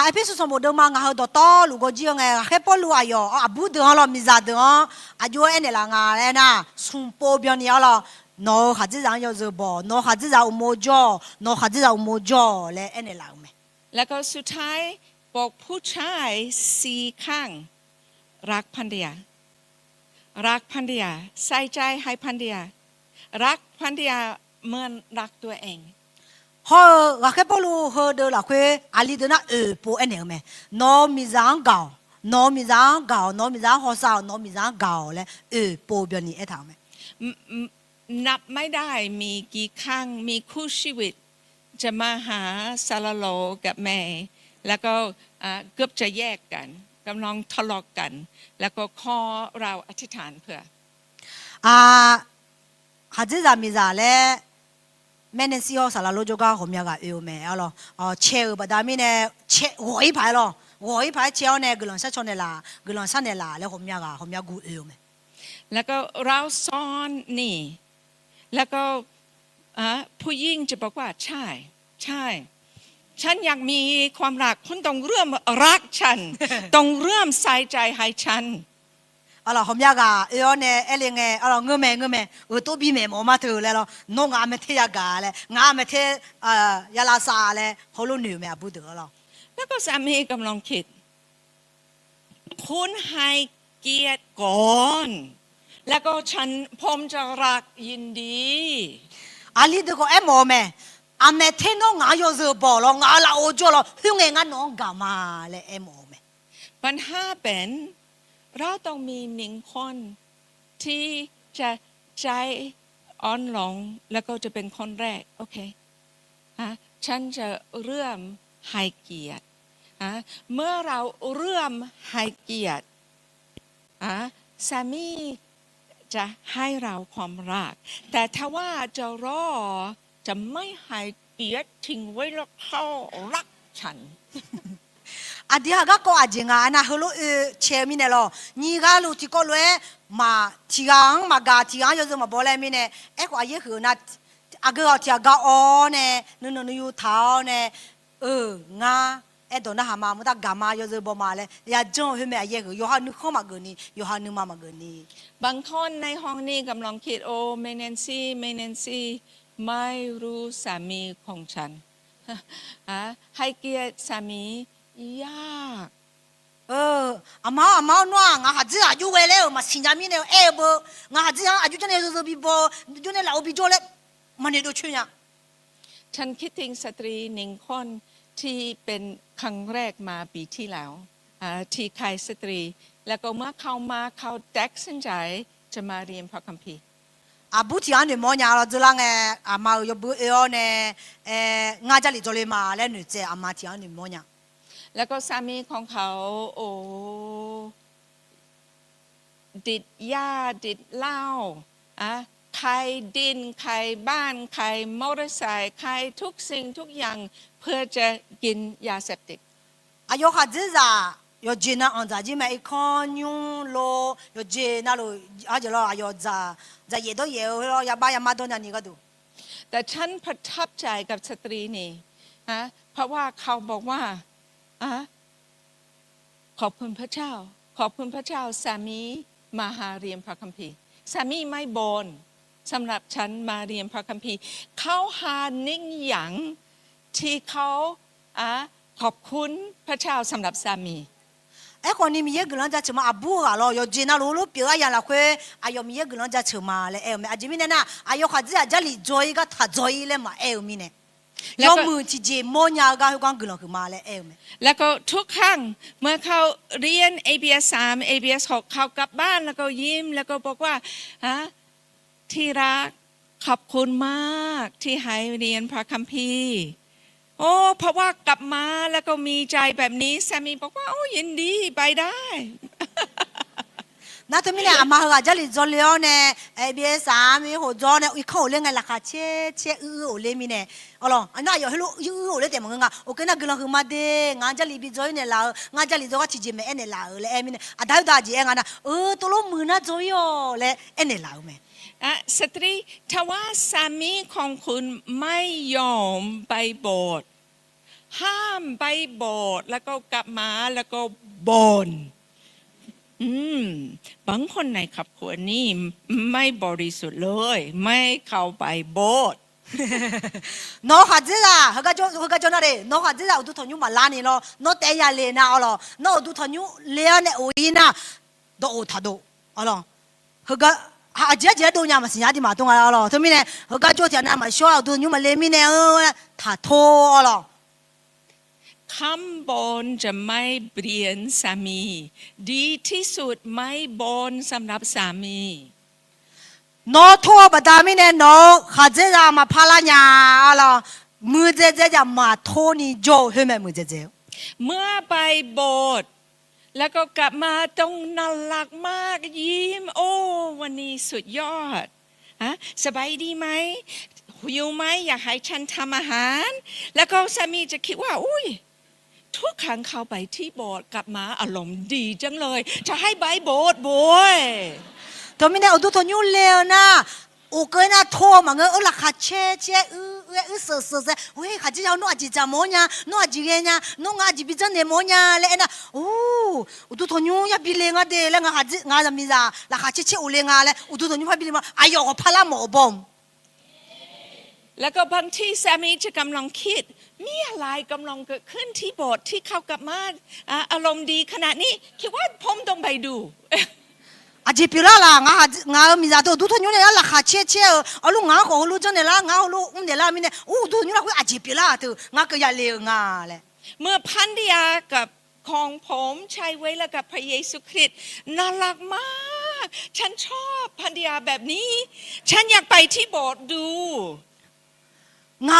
Speaker 6: ไอพี่สุสมบูรณ์มางาเขาต่อลูกจีงไงแค่ปลูกอายุอาบูเดือดเรามีจัดเดือดอายุเอ็นเดล่างาเลยนะสุ่มปูเบียนี่เราโน้ขัดจีจังยอดบ่โน้ขัดจีจังอุโมจ่อโน้ขัดจีจังอุโมจ่อเลยเอ็นเดล่างไหม
Speaker 5: แล้วก็สุดท้ายบอกผู้ชาย4ข้างรักภรรยารักภรรยาใส่ใจให้ภรรยารักภรรยาเหมือนรักตัวเอง
Speaker 6: ฮอรักแค่ปลูกเดือดละคุยอาลีเดน่าปูเอ็นเดไหมโน้มีจังเก่าโน้มีจังเก่าโน้มีจังหัวสาวโน้มีจังเก่าเลยปูเบียนี่เอ็ดทำไหม
Speaker 5: นับไม่ได้มีกี่ครั้งมีคู่ชีวิตจะมาหาซาลาโลกับแม่แล้วก็เกือบจะแยกกันกำลังทะเลาะกัน แล้วก็ขอเราอธิษฐานเพื่อ
Speaker 6: ฮัจิจามิจาเลแม่เนซี่ฮอสาลาโลโจก้าผมอยากเอาแม่เอาล่ะเชื่อบัดามิเนี่ยเชื่อหัวอีพายล่ะหัวอีพายเชื่อเนี่ยกุลังชัดชนเนี่ยล่ะกุลังชัดเนี่ยล่ะแล้วผมอยากกูเอาแม่
Speaker 5: แล้วก็เราสอนนี่แล้วก็ผู้หญิงจะบอกว่าใช่ฉันอยากมีความรักคุณต้องเริ่มรักฉัน ต้องเริ่มใส่ใจให้ฉัน
Speaker 6: เอาล่ะผมอยากเอาเนี่ยเอลิงเอาล่ะเงื้อแม่ตัวบีแม่หมอมาเถอะแล้วน้องงาไม่เทียกาเลยงาไม่เทียยาลาซาเลยเขาลุ้นหนูแม่พูดเถอะ
Speaker 5: แล้วก็สามีกำลังคิดคุณให้เกียรติก่อนแล้วก็ผมจะรักยินดี
Speaker 6: อาลีเด็กก็หมอแม่อาแม่เทน้องงาโยซึบอลงาลาโอจ่อลฮึ่งงาน้องกามาเลยหมอแม่
Speaker 5: ปัญหาเป็นเราต้องมีหนึ่งคนที่จะใจอ่อนลงแล้วก็จะเป็นคนแรกโอเคฉันจะเริ่มให้เกียรติเมื่อเราเริ่มให้เกียรติสามีจะให้เราความรักแต่ถ้าว่าจะรอจะไม่ให้เกียรติทิ้งไว้แล้วเขารักฉัน
Speaker 6: อาเดียก็อาจริงนะฮัลโหลเชมิเนี่ยหรอนี่ก็รู้ที่ก็เลยมาที่ยังมากาที่ยังอยู่มาบอกเลยมิเนี่ยก็อายุคือนะก็ที่ก็อ๋อเนี่ยนู่นอยู่ท้าเนี่ยงาโดนนะฮะมามุดกามาอยู่จะบอกมาเลยอย่าจ้องให้แม่อายุคือยูฮานุเข้ามาเกินนี่ยูฮานุมาเกินนี่
Speaker 5: บางคนในห้องนี้กำลังคิดโอ้เมเนนซี่ไม่รู้สามีของฉันให้เกียรติสามียาก
Speaker 6: อามาหน่วงอาจจะอายุเวลมาสิญญามีเนี่ยบ่อาจจะอายุจะเนี่ยจะบีบ่จะเนี่ยเราบีโจเลยมันเนี่ยดูช่วย
Speaker 5: ฉันคิดถึงสตรีหนึ่งคนที่เป็นครั้งแรกมาปีที่แล้วที่ค่ายสตรีแล้วก็เมื่อเขามาเขาตัดสินใจจะมาเรียนพระคัมภีร์
Speaker 6: บุตรอันนี้มองอย่างเราจะลังมาอยู่บุเออเนี่ยงาจะลิจเลยมาแล้วหนูเจอามาที่อันนี้มองอย่าง
Speaker 5: แล้วก็สามีของเขาโอ้ดิดยาดิดเหล้าใครดินใครบ้านใครมอเตอร์ไซค์ใครทุกสิ่งทุกอย่างเพื่อจะกินยาเสพติด
Speaker 6: อายุขัดจะ有钱呐，安在就买一看牛咯，有钱那咯，而且咯，有在也都有咯，也把也买多年个都。
Speaker 5: แต่ฉันประทับใจกับสตรีนี่เพราะว่าเขาบอกว่าขอบคุณพระเจ้าขอบคุณพระเจ้าสามีมาหาเรียนพระคัมภีร์สามีไม่บ่นสำหรับฉันมาเรียนพระคัมภีร์เขาหานิ่งหยังที่เขาขอบคุณพระเจ้าสำหรับสามี
Speaker 6: คนนี้มีเยอะกว่าจะเชื่อมาอาบูกันเราอยู่จีน่ารู้เปล่าอย่างละคนอายุมีเยอะกว่าจะเชื่อมาเลยไม่อาจจะมีเนี่ยอายุขัดจะลิจอยก็ทัดจอยเลยมามีเนี่ยยอมมือที่เจมอนยาก็ให้ความกลัวขึ้นมาเลยไม่
Speaker 5: แล้วก็ทุกครั้งเมื่อเขาเรียน ABS 3 ABS 6เขากลับบ้านแล้วก็ยิ้มแล้วก็บอกว่าที่รักขอบคุณมากที่ให้เรียนพระคัมภีร์โอ้เพราะว่ากลับมาแล้วก็มีใจแบบนี้สามีบอกว่าโอ้ยินดีไปได้
Speaker 6: 那他们呢？阿妈个家里做了呢，边啥咪好做呢？一口嘞个拉卡切里面呢，哦咯，那有迄路里点么个？我跟那个人去嘛的，俺家里边做呢啦，俺家里做个提前没呢啦嘞，咪呢，大姐俺那，多罗门那做哟嘞，呢啦没。
Speaker 5: สตรีทว่าสามีของคุณไม่ยอมไปโบสถ์ ห้ามไปโบสถ์แล้วก็กลับมาแล้วก็บ่นบางคนในครอบครัวนี่ไม่บริสุทธิ์เลยไม่เข้าไปโบสถ์
Speaker 6: no hadzela haga jona re no hadzela udu thonyu malani lo no teya le na alo no udu thonyu le ne oina do othado alo haga ha je do nya ma sinya di ma tong alo to mi ne haga jo tia na ma sho udu nyu ma le mi ne tha tho alo
Speaker 5: คำบนจะไม่เปลี่ยนสามีดีที่สุดไม่บนสำหรับสามี
Speaker 6: no tho ba da mi ne no hadzela ma phala nya alo mu je ja ma tho ni jo he me mu je
Speaker 5: เมื่อไปโบสถ์แล้วก็กลับมาต้องน่ารักมากยิ้มโอ้วันนี้สุดยอดสบายดีไหมหิวไหมอยากให้ฉันทำอาหารแล้วก็สามีจะคิดว่าอุ้ยทุกครั้งเข้าไปที่โบสถ์กลับมาอารมณ์ดีจังเลยจะให้ไปโบสถ์โบย
Speaker 6: to mi ne udu thonyu le na o ke na tho ma nge la kha che so we kha ji no aji ja mo nya no aji ge nya no nga ji bi jan ne mo nya le na udu thonyu ya bi le nga de le nga ha ji nga ja mi za la kha che o le nga le udu thonyu pha bi le ma ayo ko pha la mo bom
Speaker 5: แล้วก็บางที่สามีจะกำลังคิดมีอะไรกำลังเกิดขึ้นที่โบสถ์ที่เขากลับมาอารมณ์ดีขนาดนี้คิดว่าผมต้องไปดู
Speaker 6: aji pi la nga mi za to udu thonyu le la kha che alu nga ko lu jan ne la nga lu de la mi ne udu thonyu la ko aji pi la to nga ke ya le nga le
Speaker 5: เมื่อพันธยากับของผมใช้ไว้แล้วกับพระเยซูคริสต์น่ารักมากฉันชอบพันธยาแบบนี้ฉันอยากไปที่โบสถ์ดู
Speaker 6: nga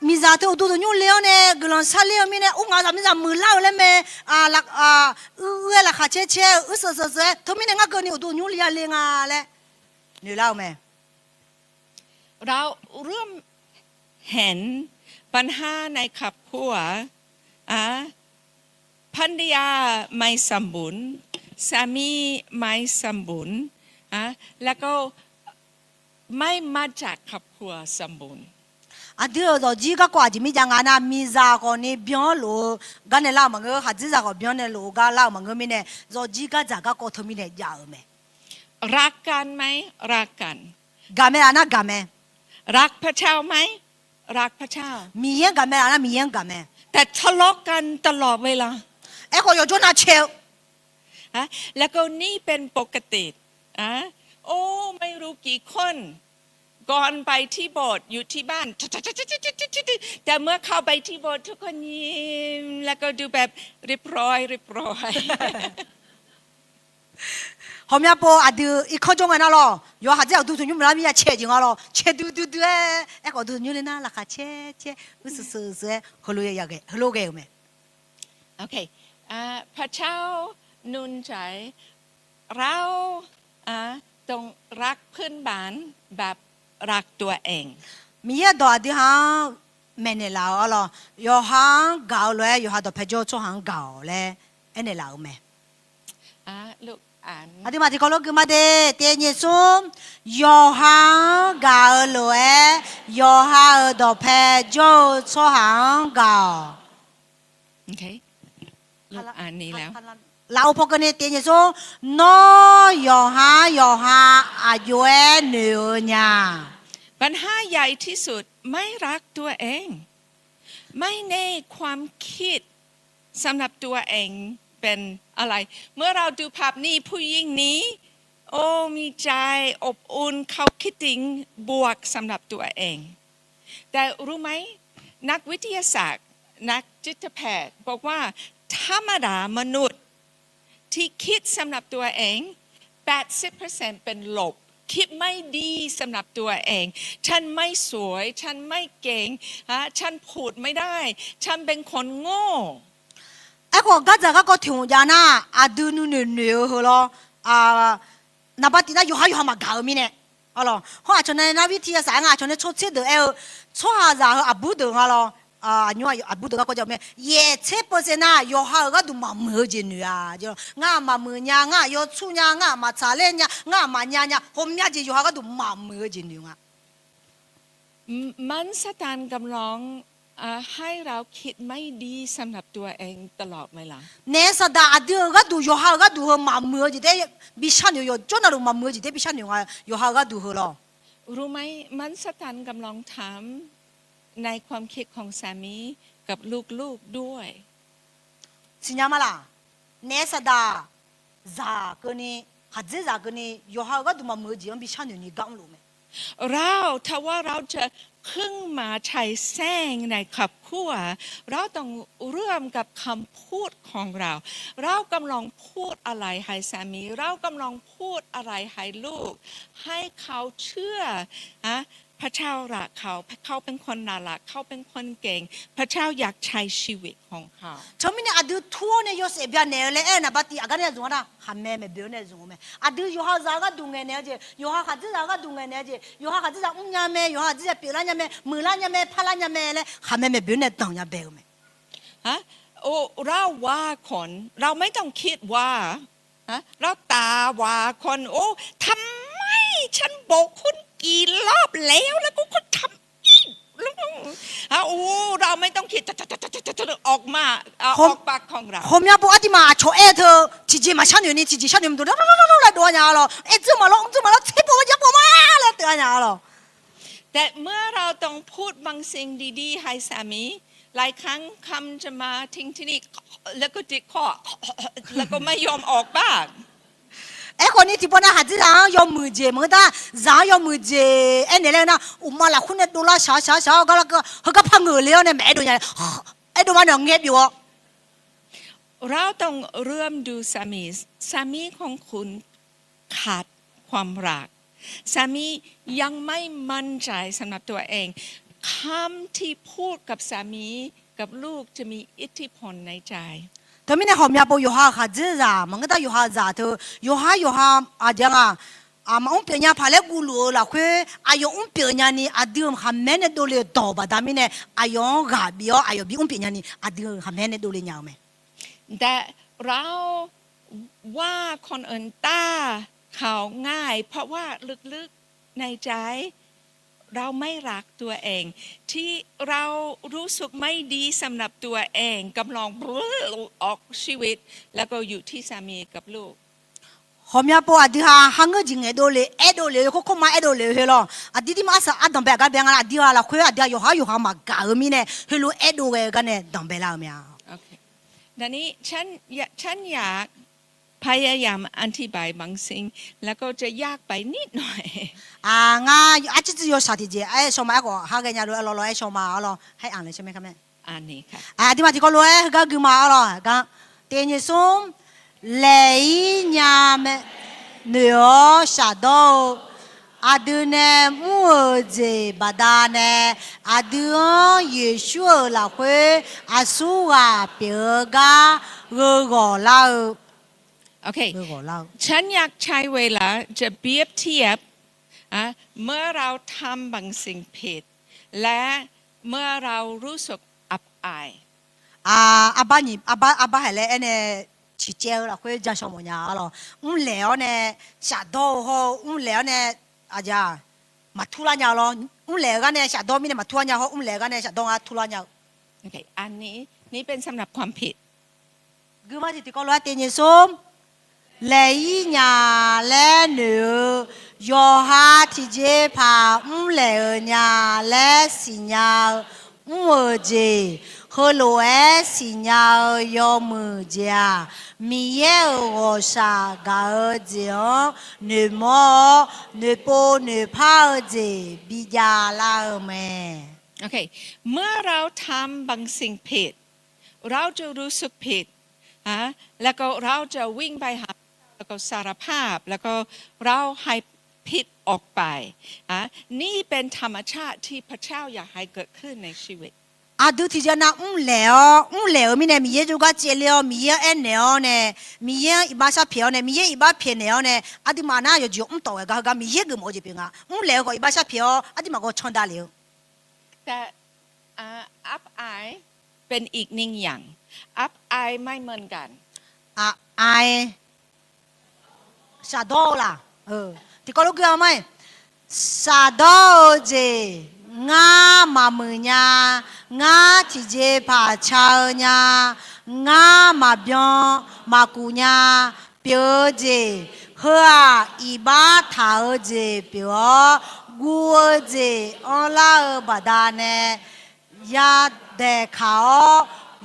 Speaker 6: mi za to udu thonyu le ne glan sa le mi ne nga za mi za mu la le me la kha che so to mi ne nga ko ni udu thonyu le nga le ni la me
Speaker 5: เราเริ่มเห็นปัญหาในครอบครัวภรรยาไม่สมบูรณ์สามีไม่สมบูรณ์แล้วก็ไม่มาจากครอบครัวสมบูรณ์
Speaker 6: adio zo ji ga kwa ji mi ja nga na mi za ko ni byon lo ga ne la ma nge ha ji za ko byon ne lo ga la ma nge mi ne zo ji ga ja ga ko to mi ne ja me
Speaker 5: รักกันไหมรักกัน
Speaker 6: ga me ana ga me
Speaker 5: รักพระเจ้าไหมรักพระเจ้า
Speaker 6: mi yen ga me ana mi yen ga me
Speaker 5: แต่ทะเลาะกันตลอดเวลา
Speaker 6: e ko yo jo na che
Speaker 5: แล้วก็นี่เป็นปกติโอ้ไม่รู้กี่คนก่อนไปที่โบสถ์อยู่ที่บ้านแต่เมื่อเข้าไปที่โบสถ์ทุกคนยิ้มแล้วก็ดูแบบเรียบร้อย
Speaker 6: ho mya po adu I kho jong na lo yo ha ja du tu nyu la mi ya che jing lo che du e ko du nyu le na la kha che u su ho lo ya ge ho lo ge me
Speaker 5: โอเคพระเจ้าหนุนใจเราต้องรักเพื่อนบ้านแบบรักตัวเอง
Speaker 6: mi ya do adi ha me ne la lo yo ha ga lo yo ha do phe jo cho han ga le e ne la me
Speaker 5: ลูกอ่าน
Speaker 6: adi ma ti ko lo ge ma de te ni sum yo ha ga lo yo ha do phe jo cho han ga
Speaker 5: โอเคลูกอ่านนี้แล้ว
Speaker 6: lão phật cái này tiền như số nó yo ha à yue nữ nhà
Speaker 5: ปัญหาใหญ่ที่สุดไม่รักตัวเองไม่แน่ความคิดสำหรับตัวเองเป็นอะไรเมื่อเราดูภาพนี้ผู้หญิงนี้โอ้มีใจอบอุ่นเขาคิดถึงบวกสำหรับตัวเองแต่รู้ไหมนักวิทยาศาสตร์นักจิตแพทย์บอกว่าธรรมดามนุษย์ที่คิดสำหรับตัวเอง 80% เป็นลบคิดไม่ดีสำหรับตัวเองฉันไม่สวยฉันไม่เก่งฉันพูดไม่ได้ฉันเป็นคนโง่
Speaker 6: ไอ้คนก็จะก็ถึงยานะอาดูนู่นนี่เหรอนับปฏิน่าอยู่หามาเก่ามีเนี่ยอ๋อเหรอเพราะอาจจะในนักวิทยาศาสตร์อาจจะในชดเชยเดอชั่วหาจะอาบุตรเหรออันนี้อาบุตรก็จะไม่เย่เช่เปอร์เซ็นต์นะอยู่หาก็ดูมามือจีนอ่ะจะง่ามามือเนี่ยง่าอยู่ชูเนี่ยง่ามาชาเลนเนี่ยง่ามาเนี่ยผมเนี่ยจะอยู่หาก็ดูมามือจีนอ่ะ
Speaker 5: มันสถานกำลัง ให้เราคิดไม่ดีสำหรับตัวเองตลอดเวลา
Speaker 6: เนสดาอดีก็ดูโยฮาก็ดูมาเมื่อจีเดบิชันอยู่จนเรามาเมื่อจีเดบิชันอยู่โยฮาก็ดูเหรอ
Speaker 5: รู้ไหมมันสตันกำลังถามในความคิดของสามีกับลูกๆด้วย
Speaker 6: สิญญามาล่ะเนสดาจากนี่ฮัจจากนี่โยฮาก็ดูมาเมื่อจีบิชันอยู่นี่กังรู้ไหม
Speaker 5: ถ้าว่าเราจะพึ่งมาใช้แซงในครอบครัวเราต้องเริ่มกับคำพูดของเราเรากำลังพูดอะไรให้สามีเรากำลังพูดอะไรให้ลูกให้เขาเชื่อพระเจ้ารักเขาเป็นคนน่ารักเขาเป็นคนเก่งพระเจ้าอยากใช้ชีวิตของเขา
Speaker 6: ฉันไม่เนี่ยอดีทั่วเนี่ยโยเสบียเนี่ยเลยนะบัดนี้อาการเนี่ยจงนะหาแม่เบี้ยเนี่ยจงไหมอดีโยฮาจาก็ดูเงินเนี่ยจีโยฮาขัดจาก็ดูเงินเนี่ยจีโยฮาขัดจากยามโยฮาจากปีละยามมือละยามพละยามเลยหาแม่เบี้ยเนี่ยต้องยามเบี้ยไหม
Speaker 5: เราว่าคนเราไม่ต้องคิดว่าเราตาว่าคนทำไมฉันบอกคุณกี่รอบแล้วกูก็ทำอีกเราไม่ต้องคิดออกมาออกปากของเรา
Speaker 6: ผมอยากบอกอธิมาโชเอเธอจีจีมาฉันอยู่นี่จีจีฉันอยู่ตัวเราตัวเนี่ยหรอจะมาลงเทปว่าจะบอกมาเลยตัวเนี่ยหรอ
Speaker 5: แต่เมื่อเราต้องพูดบางสิ่งดีๆให้สามีหลายครั้งคำจะมาทิ้งที่นี่แล้วก็ติดคอแล้วก็ไม่ยอมออกบ้าง
Speaker 6: คนนี้ที่พูดนะหาที่ร้านยอมมือเจมันก็ร้านยอมมือเจเนี่ยเลยนะมาละคุณเนี่ยดูแลช้าก็แล้วก็เขาก็พังเงยเลยเนี่ยแม่ดูเนี่ยดูมันเงียบอยู่
Speaker 5: เราต้องเริ่มดูสามีของคุณขาดความรักสามียังไม่มั่นใจสำหรับตัวเองคำที่พูดกับสามีกับลูกจะมีอิทธิพลในใจ
Speaker 6: แต่ไม่ในหอมยาปูโยฮาขัดเจอมันก็ต้องโยฮาจ่าเธอโยฮาอาจจะมาอุ้มเปียพาเลกูลูละคุยอายุอุ้มเปียนี่อาดิมหาแม่เนี่ยดูเลยต่อบัดามิเนี่ยอายุกาบิโออายุบิอุ้มเปียนี่อาดิมหาแม่เนี่ยดูเลยยังไหม
Speaker 5: แต่เราว่าคนอื่นตาเขาง่ายเพราะว่าลึกๆในใจเราไม่รักตัวเองที่เรารู้สึกไม่ดีสำหรับตัวเองกำลังออกชีวิตแล้วก็อยู่ที่สามีกับลูก
Speaker 6: หอมยาปูอดีฮะฮังเกจิงดูเลยเขามาดูเลยเฮลล์อดีที่มาสะอาดดังแบบกันอดีฮะละคุยอดีโยฮามาการมีเนี่ยเฮลล์ดูเลยกันเนี่ยดังแบบเราเมีย
Speaker 5: โอเคดังนี้ฉันอยากพยายามอธิบายบางสิ่งแล้วก็จะยากไปนิดหน่อย
Speaker 6: ง่ายอาจจะอยู่สาธิตชมมาก็หากันยารู้เราชมมาให้อ่านเลยใช่ไหมครับแม่
Speaker 5: อันนี้ค่ะ
Speaker 6: ที่มาที่ก็รู้ก็คือมาก็เตียนส้มเลยยามเนื้อชาดอดูเนี่ยมัวเจบดาเนี่ยอดูเยซูละคุยอาสูอาเปียกาเรื่องเรา
Speaker 5: โอเคฉันอยากใช้เวลาจะเปรียบเทียบเมื่อเราทำบางสิ่งผิดและเมื่อเรารู้สึกอับอาย
Speaker 6: อาบ้าเห็นเลยเนี่ยชี้เจ้าเราคุยจะชมวันนี้หรอแล้วเนี่ยชาดโฮแล้วเนี่ยอาจจะมาทุลาเนี่ยหรอแล้วกันเนี่ยชาดมีเนี่ยมาทุลาเนี่ยเขาแล้วกันเนี่ยชาดทุลาเนี่ย
Speaker 5: โอเคอันนี้เป็นสำหรับความผิด
Speaker 6: คือมาที่ก็รู้เตียนส้มเลยญาและหนูโยฮาที่เจพาเลยญาและสิญามัวเจฮัลโหลสิญาโยมือเจ้ามีเยอะชากาเจียหนูโมหนูปูหนูพาเจบิจาลาเม
Speaker 5: โอเคเมื่อเราทำบางสิ่งผิดเราจะรู้สึกผิดแล้วก็เราจะวิ่งไปหาแล้วก็สารภาพแล้วก็เราให้ผิดออกไปนี่เป็นธรรมชาติที่พระเจ้าอยากให้เกิดขึ้นในชีวิต
Speaker 6: ดูที่จะน่าแล้วมีเนี่ยมีเยอะจุกเจริญมีเยอะเนี่ยมีเยอะอีบ้าชาเพียวเนี่ยมีเยอะอีบ้าเพียเนี่ยดีมาน่าอยู่จุตัวก็มีเยอะก็มั่วจีบงแล้วก็อีบ้าชาเพียวดีมาก็ชนได้แล้ว
Speaker 5: แต่อับอายเป็นอีกหนึ่งอย่างอับอายไม่เหมือนกัน
Speaker 6: อายชาโดล่ะที่ก็รู้กี่ไหมชาโดเจ งามามือญางาจีเจผาชาวญางามาเบียงมากูญาเปียวเจเฮืออีบ้าทาวเจเปียวกูเจอลาบดาเนยาเดขาว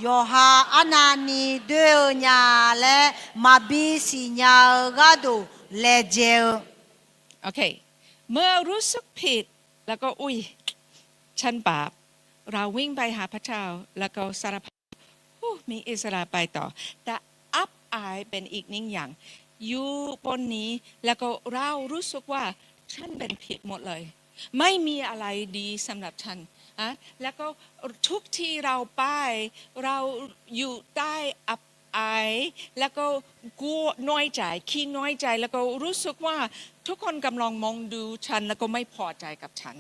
Speaker 6: โยฮาอานานีเดียญาและมาบีสิญากาดูเลเจล
Speaker 5: โอเคเมื่อรู้สึกผิดแล้วก็อุ้ยฉันบาปเราวิ่งไปหาพระเจ้าแล้วก็สารภาพมีอิสระไปต่อแต่อับอายเป็นอีกหนึ่งอย่างอยู่บนนี้แล้วก็เรารู้สึกว่าฉันเป็นผิดหมดเลยไม่มีอะไรดีสำหรับฉันอะแล้วก็ทุกที่เราไปเราอยู่ใต้อับอายแล้วก็กลัวน้อยใจขี้น้อยใจแล้วก็รู้สึกว่าทุกคนกำลังมองดูฉันแล้วก็ไม่พอใจกับฉัน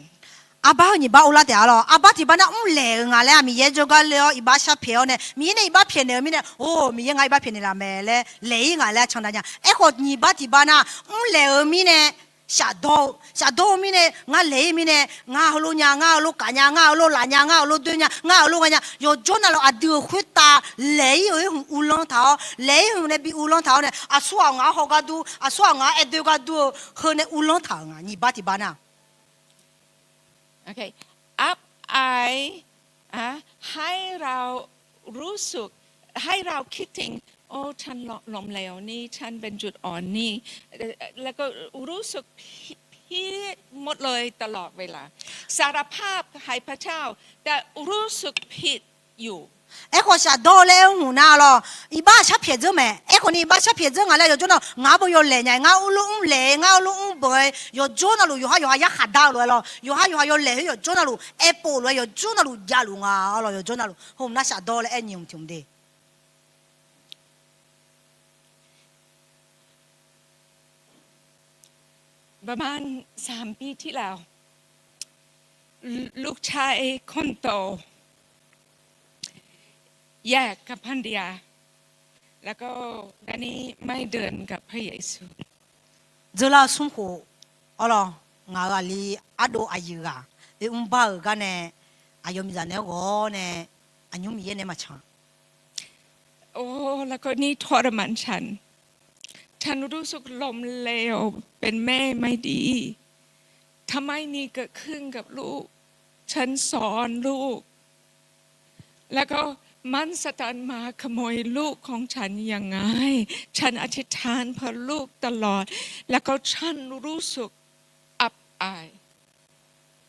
Speaker 6: 阿爸你把乌拉掉了，阿爸提把那累啊嘞，米也就个了，一把小票呢，米呢一把便宜，米呢哦，米也一把便宜啦没嘞，累啊嘞，长大家，哎好你把提把那累米呢。下刀米呢，我累米呢，我好路伢，我好路干伢，我好路烂伢，我好路对伢，我好路干伢，要做那了啊，都会打累有用乌龙头，累用呢比乌龙头呢，啊说我好个多，啊说我一对个多，和那乌龙头啊，你把提把那。
Speaker 5: โอเคอับอายให้เรารู้สึกให้เราคิดถึงโอ้ฉันล้มเหลวนี่ฉันเป็นจุดอ่อนนี่แล้วก็รู้สึกผิดหมดเลยตลอดเวลาสารภาพให้พระเจ้าแต่รู้สึกผิดอยู่
Speaker 6: 哎，我下到来湖南了，一把小撇子没？哎，可你一把小撇子，我来要做那，我不要来呢，我路来，我路不会，要做那路，有下要下大路了，有下要来，要做那路，哎，不了，要做那路家路啊，了要做那路，我们那下到了，哎，你们听的。
Speaker 5: ประมาณ3 ปีที่แล้วลูกชายคนโตแยกกับภรรยาแล้วก็ตอนนี้ไม่เดินกับพระเยซู
Speaker 6: 这啦生活，哦咯，我个里阿多阿姨个，把个呢，阿有米在那个呢，阿有米也那么长。
Speaker 5: โอ้แล้วก็นี่ทรมานฉันรู้สึกล้มเหลวเป็นแม่ไม่ดีทำไมนี่เกิดขึ้นกับลูกฉันสอนลูกแล้วก็มันสตันมาขโมยลูกของฉันยังไงฉันอธิษฐานเพื่อลูกตลอดแล้วก็ฉันรู้สึกอับอาย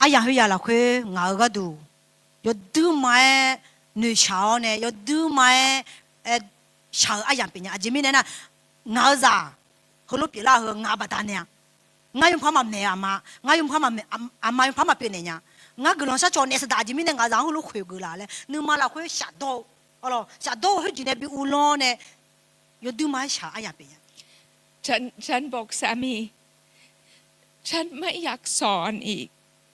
Speaker 6: 阿呀，去呀啦，去我个度，要多买女小呢，要多买小阿呀边呀，前面呢，我咋，后路别啦和我不打呢，我用怕嘛没阿妈，我用怕嘛没阿妈用怕嘛别呢呀。我个人是做那是大前面的，我然后路回过来了，你妈啦会下刀，哦咯，下刀会今天比乌龙呢，要多买小阿呀边呀。
Speaker 5: ฉันบอกสามีฉันไม่อยากสอนอีก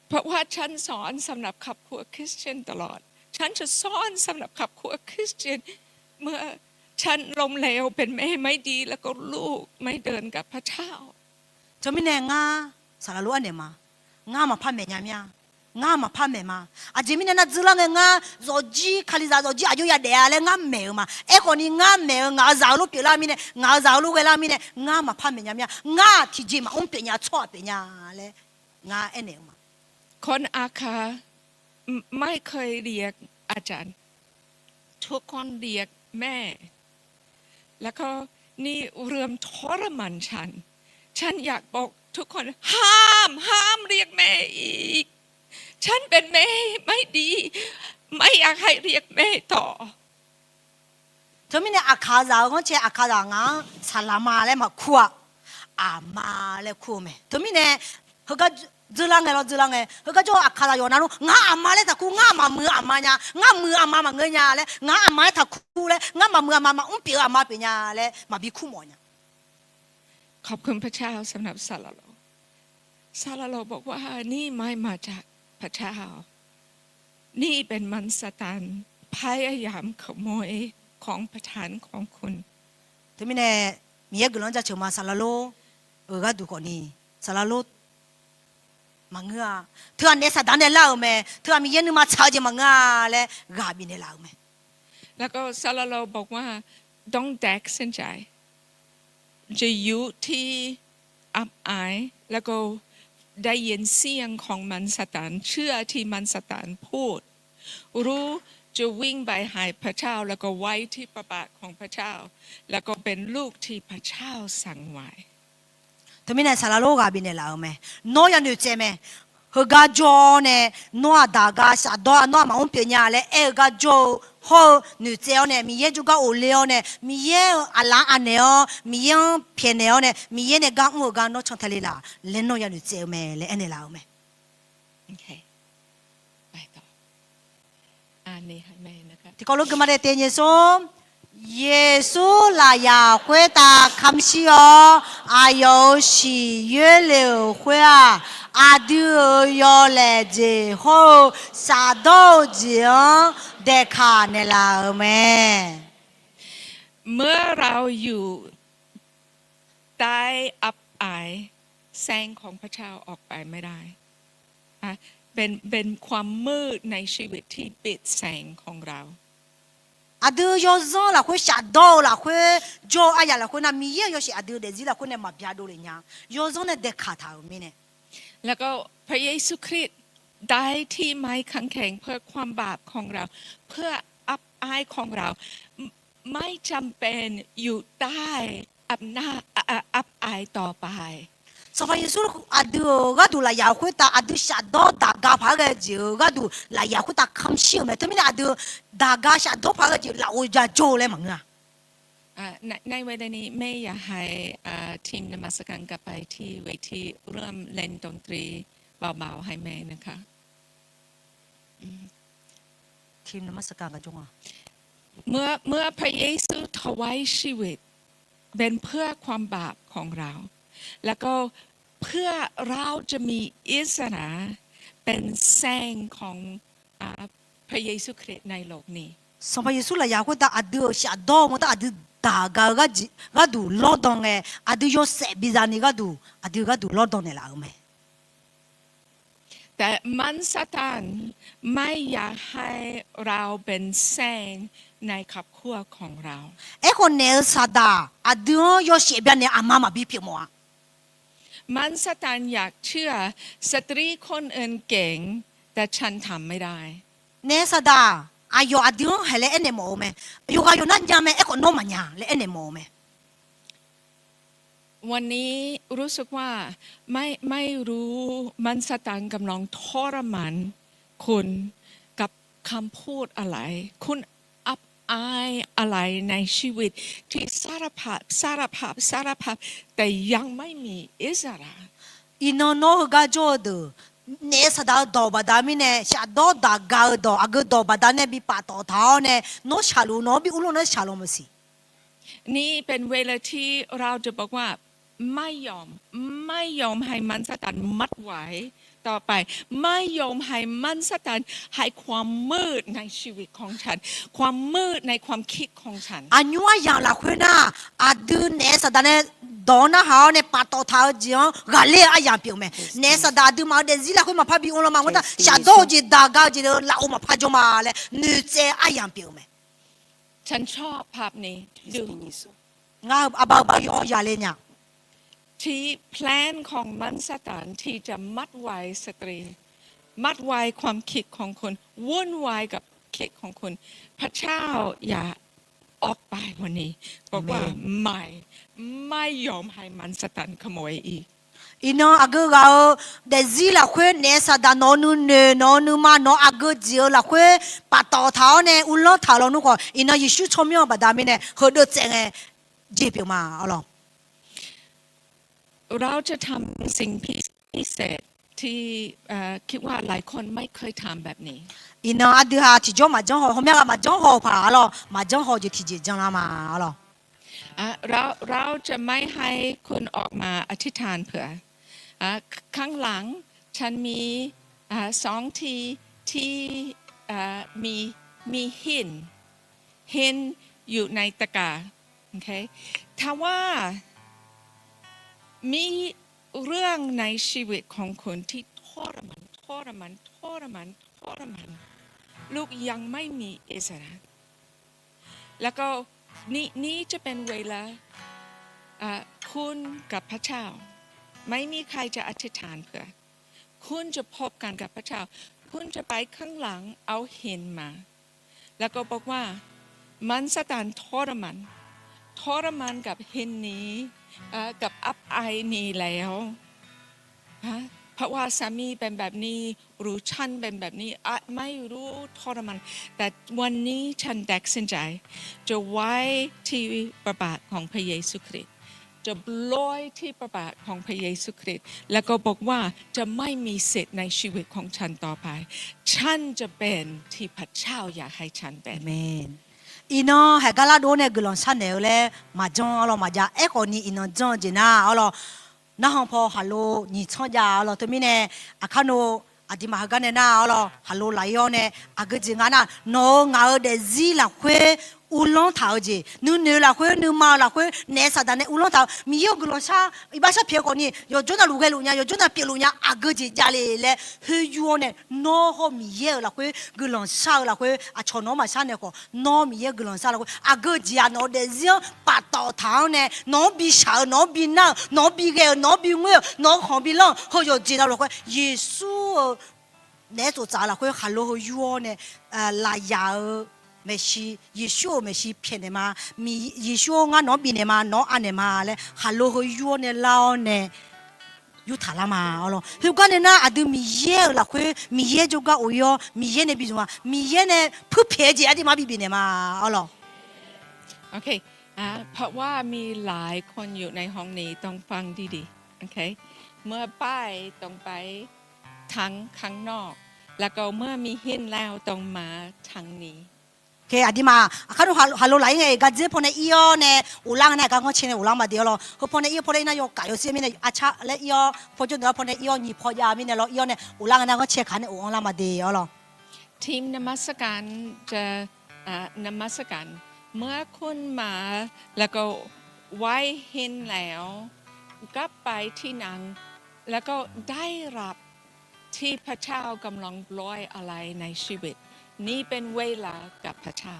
Speaker 5: เพราะว่าฉันสอนสำหรับครอบครัวคริสเตียนตลอดฉันจะสอนสำหรับครอบครัวคริสเตียนเมื่อฉันล้มเหลวเป็นแม่ไม่ดีแล้วก็ลูกไม่เดินกับพระเจ้า
Speaker 6: จะไม่แน่ง่าสารรู้อันเดียมาง่ามาพันเมียเนี่ยง่ามาพันเมียมาอาจจะไม่แน่น่าจะลังง่าโจจีคาลิซาโจจีอายุยาเดียเลยง่าเมียมาเอ้คนนี้ง่าเมียง่าสาวลูกเปล่ามีเนี่ยง่าสาวลูกเวลามีเนี่ยง่ามาพันเมียเนี่ยง่าที่จีมาอุ้มเปียเนี่ยชั่วเปียเนี่ยเลยง่าเอ็นเดียมา
Speaker 5: คนอาคาไม่เคยเรียกอาจารย์ทุกคนเรียกแม่แล้วก็นี่เริ่มทรมานฉันอยากบอกทุกคนห้ามเรียกแม่อีกฉันเป็นแม่ไม่ดีไม่อยากให้เรียกแม่ต่อ
Speaker 6: จะมีเนี่ยอาคาซาก็เชื่ออาคาซางาสลามาเลยมาคัวอามาเลยคัวไหมจะมีเนี่ยเขาก็จืลังไงเขาก็จะอาคาซาอยู่นั่นงาอามาเลยตะคูงามามืออามาเนี่ยงามืออามามาเงยเนี่ยเลยงาอามาตะคูเลยงามามืออามาอุ้มเปียอามาเปียเนี่ยเลยมาบิคู่หมอเนี่ย
Speaker 5: ขอบคุณพระเจ้าสำหรับซาลาโลบอกว่านี่ไม่มาจากพระเจ้านี่เป็นมันสตันพยายามขโมยของประทานของคุณ
Speaker 6: ทีนี้เนี่ยมีเอกลักษณ์จะเชื่อมาซาลาโลก็ดูก่อนนี่ซาลาโล มาเงาเธอเนี่ยสัตว์เนี่ยเล่าไหมเธอมีเย็นนึกมาเช้าจะมาเงาเลยกาบินเนี่ยเล่าไหม
Speaker 5: แล้วก็ซาลาโลบอกว่าต้องแตกเส้นใจจะอยู่ที่อับอายแล้วก็ได้ยินเสียงของมันสตานเชื่อที่มันสตานพูดรู้จะวิ่งไปหาพระเจ้าแล้วก็ไว้ที่พระบาทของพระเจ้าแล้วก็เป็นลูกที่พระเจ้าสั่งไว้
Speaker 6: ทำไมเนี่ยสารโลกาบินเนี่ยเล่าไหมน้อยยันดูเจไหมเฮกาโจเนี่ยนัวดากาชาดอนัวมาอุ้มเปียญาเลยเอกาโจฮอนูเจอเนี่ยมีเยจูกาโอเลอเนี่ยมีเยอลาอันเนอมีเยเพียเนอเนี่ยมีเยเนี่ยกางอูกางโนชังทะเลละเล่นน้อยยันดูเจไหมเลยอันเนี่ยเล่าไหม
Speaker 5: โอเคไปต่ออ่านนี้ให้แม่นะคะ
Speaker 6: ที่เขาลูกมาได้เตียนเยซูเยซูลายาคุยตาคำชิโออายุสิเยเลวคุยอาดูยอเลเจโฮซาโดจิงเดคาเนลาเม
Speaker 5: เมื่อเราอยู่ใต้อับอายแสงของพระเจ้าออกไปไม่ได้อะเป็นความมืดในชีวิตที่ปิดแสงของเรา
Speaker 6: อาดูยอซอนละคุยชาโดละคุยโจอายาละคุยนามีเยยอชิอาดูเดซิละคุยเนี่ยมาพิอาดูเลยเนี่ยยอซอนเนี่ยเดคาทาเมเนี่ย
Speaker 5: แล้วก็พระเยซูคริสต์ได้ที่ไม้ขังแข็งเพื่อความบาปของเรา เพื่ออับอายของเราไม่จำเป็นอยู่ใต้อับอายต่อไป
Speaker 6: สมัยสุดอาดูก็ดูลายาคุยตาอาดูชาโดดากาพากะจิก็ดูลายาคุยตาคำชิวเมแต่ไม่ได้อาดูดากาชาโดพากะจิลาอุจาโจเลยมั้งอ่ะ
Speaker 5: ในเวลานี้แม่อยากให้ทีมนมัสการกลับไปที่เวทีเริ่มเล่นดนตรีเบาๆให้แม่นะคะ
Speaker 6: ทีมนมัสการกันจงอ่ะ
Speaker 5: เมื่อพระเยซูถวายชีวิตเป็นเพื่อความบาปของเรา แล้วก็เพื่อเราจะมีอิสระเป็นแสงของพระเยซูคริสต์ในโลกนี้
Speaker 6: สมัยสุดลายาคุยตาอาดูชาโดมันตาอาดูดากาก็ดูลอดองเออาดูยอเซบิซานีก็ดูลอดองเนี่ยละเม
Speaker 5: แต่มันซาตานไม่อยากให้เราเป็นแสงในครอบครัวของเรา
Speaker 6: เอ้คนเนี่ยซาดาอาดูยอเซบิเนี่ยอามาบีพิมวะ
Speaker 5: มันซาตานอยากเชื่อสตรีคนอื่นเก่งแต่ฉันทำไม่ได้
Speaker 6: เนี่ยซาดาอายุอาดูเฮเลเอเนโมเมอยู่กับอยู่นั่นยังเมเอ้คนโนมันยังเลเอเนโมเม
Speaker 5: วันนี้รู้สึกว่าไม่รู้มันสตานกำลังทรมานคุณกับคำพูดอะไร คุณอับอายอะไรในชีวิตที่สารภาพแต่ยังไม่มีอิสระ
Speaker 6: อินโนฮกาโจดเนี่ยสดาดอบดามิเนี่ยชาดอดากาดออากดอบดาเนี่ยบิปาตอท้าเนี่ยโนชาลูโนบิอุโลเนี่ยชาลูมสิ
Speaker 5: นี่เป็นเวลาที่เราจะบอกว่าไม่ยอมให้มันสตันมัดไว้ต่อไปไม่ยอมให้มันสตันให้ความมืดในชีวิตของฉัน ความมืดในความคิดของฉัน
Speaker 6: อันยัวอย่างละคนน่ะอาดูเนี่ยสดาเนี่ยดอนะฮาวเนี่ยปาตอท้าจียงกาเล่อายังเปียวเมเนี่ยสดาดูมาเดซิละคนมาพาบิอุโลมาวันนั้นชาโดจีดากาจีละอุมาพาจมาเลยนูเจอายังเปียวเม
Speaker 5: ฉันชอบภาพนี้ดู
Speaker 6: งาอาบาบายอยาเลยเนี่ย
Speaker 5: ที่แพลนของมันสตานที่จะมัดไว้สตรี มัดไว้ความคิดของคุณวุ่นวายกับคิดของคุณ พระเจ้าอย่าออกไปวันนี้บอกว่าไม่ยอมให้มันสตันขโมยอีก
Speaker 6: อินอากาเดซิละคุเนี่ยสดานอนุเนนอนุมานออากจิละคุปาตอท้าเนี่ยอุลลอท้าลอนุก็อินอยิชุชมยอบดามิเนี่ยเฮดเจงเจเปียวมาอ๋อ
Speaker 5: เราจะทำสิ่งพิเศษที่คิดว่าหลายคนไม่เคยทำแบบนี้
Speaker 6: อินอดูฮาที่จอมาจงหอเขาไม่ก็มาจงหอพาอ๋อมาจงหอจะที่เจจังละมาอ๋อ
Speaker 5: เราจะไม่ให้คุณออกมาอธิษฐานเผื่อข้างหลังฉันมีสองทีที่มีหินอยู่ในตะกร้าโอเคถ้าว่ามีเรื่องในชีวิตของคุณที่ท รมานลูกยังไม่มีอิสระแล้วก็นี่จะเป็นเวลาคุณกับพระเจ้าไม่มีใครจะอธิษฐานเพื่อคุณจะพบกันกับพระเจ้าคุณจะไปข้างหลังเอาหินมาแล้วก็บอกว่ามันสถานทรมานกับหินนี้กับอับอายนี้แล้วเพราะว่าสามีเป็นแบบนี้รู้ฉันเป็นแบบนี้ไม่รู้ทรมานแต่วันนี้ฉันตัดสินใจจะไว้ที่พระบาทของพระเยซูคริสต์จะลอยที่พระบาทของพระเยซูคริสต์แล้วก็บอกว่าจะไม่มีสิทธิ์ในชีวิตของฉันต่อไปฉันจะเป็นที่พระเจ้าอยากให้ฉันเป็น
Speaker 6: อาเมนอีน้องให้กาลาโดเนี่ยกลอนชันเนลเลยมาจองเรามาจ้าเอ็กคนนี้อีน้องจองจีน่าเราน้าห้องพ่อฮัลโหลนี่ช่องยาเราตัวมีเนี่ยอาคาโนอาดิมาฮักันเนี่ยนะเราฮัลโหลไลออนเนี่ยอากจิงานะน้องเงาเดซีละคุยอุลองเท้าจีนูเนละคุยนูมาละคุยเนสดาเนี่ยอุลองเท้ามีอยู่กลอนชาอีบ้าชาเพียคนนี้อยู่จนน่ะลูกเลูกเนี่ยอยู่จนน่ะเปียลูกเนี่ยอากจิจาเลยเลยเฮียเนี่ยน้องเขามีเยอะละคุยกลอนชาละคุยอาชนน้องมาชาเนี่ยก็น้องมีเยอะกลอนชาละคุยอากจิอ่ะน้องเดซีปัดต่อเท้าเนี่ยน้องบีชาน้องบีนั่งน้องบีเกลน้องบีเงยน้องของบีล่างเขาอยู่จีน่าละคุยเยซูเนี่ยตัวจ้าละคุยฮัลโหลยูเนี่ยลายาไม่ใช่เยซูไม่ใช่เพี้ยนมามีเยซูงั้นน้องบินมาน้องอันเนี่ยมาเลยฮัลโหลยูเนี่ยเล่าเนี่ยยูทารามาอ๋อคือกันเนี่ยนะอาดูมีเย่ละคุยมีเย่จุกะโอยมีเย่เนี่ยบินมามีเย่เนี่ยผู้เพี้ยนจีอาดิมาบินมาอ๋อ
Speaker 5: โอเคเพราะว่ามีหลายคนอยู่ในห้องนี้ต้องฟังดีๆโอเคเมื่อไปต้องไปทั้งข้างนอกแล้วก็เมื่อมีหินแล้วต้องมาทางนี้
Speaker 6: โอเคอาดิมาข้าดูฮัลโหลไลน์ไงกัจเจพอเนี่ยอีอเนี่ยอุลังเนี่ยกันก็เชนอุลังมาเดียวหรอพอเนี่ยอีพอเนี่ยนายกกายเสียมีเนี่ยอาชาและอีพอจนเดี๋ยวพอเนี่ยอีนี่พอยามีเนี่ยหรออีเนี่ยอุลังเนี่ยก็เช็คขันเนี่ยอุลังมาเดียวหรอ
Speaker 5: ทีมนมัสการจะนมัสการเมื่อคุณมาแล้วก็ไหว้หินแล้วกลับไปที่นั่งแล้วก็ได้รับที่พระเจ้ากำลังปล่อยอะไรในชีวิตนี่เป็นเวลากับพระเจ้า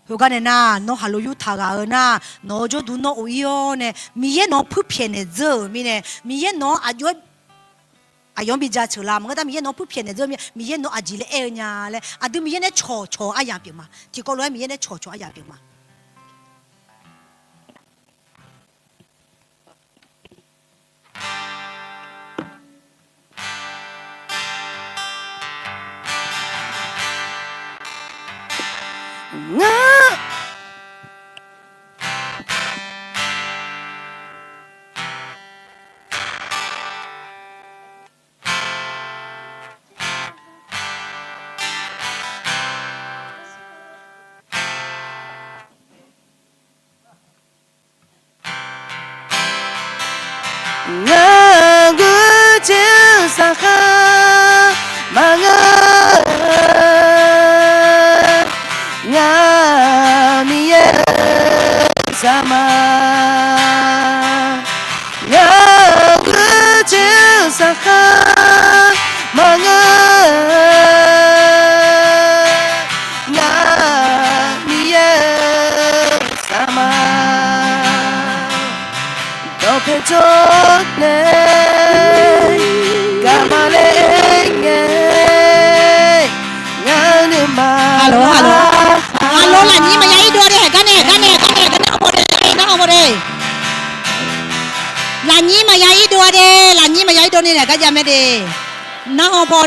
Speaker 6: คือกันเนี่ยนะน้องฮัลโหลยูทากานะน้องจะดูน้องอุยเนี่ยมีเย่น้องผู้เพียรเนี่ยเจอมีเนี่ยมีเย่น้องอายุบิจาเชลามันก็ต้องมีเย่น้องผู้เพียรเนี่ยเจอมีเย่น้องอาจิเลเอเนียเลยดูมีเย่เนี่ยโฉอาอย่างเปียมาที่ก็เลยมีเย่เนี่ยโฉอาอย่างเปียมาฮัลโหลหลานนี้มาย้ายดูดิกันเนี่ยเอาหมดเลยหลานนี้มาย้ายดูดิหลานนี้มาย้ายดูนี่แหละก็จะไม่ดีน้าห้องพอ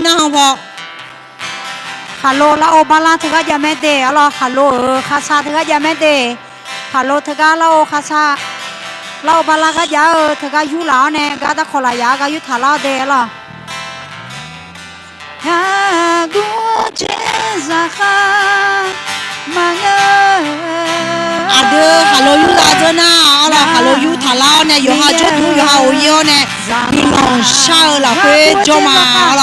Speaker 6: ฮัลโหลเราบาลานซ์ก็จะไม่ดีอะไรฮัลโหลคาซาถึงก็จะไม่ดีฮัลโหลถึงก็เราคาซาเราบาลานซ์ก็จะถึงก็ยูแล้วเนี่ยก็จะคนละยาก็ยูทาราเดลล่ะฮะกูเจสักมาเงอะเด้อฮัลโหลยูลาเจน่าอะไรฮัลโหลยูทาราเนี่ยยูฮาจูทูยูฮาโอโยเนี่ยมีน้องชายละเพื่อจมาอะไร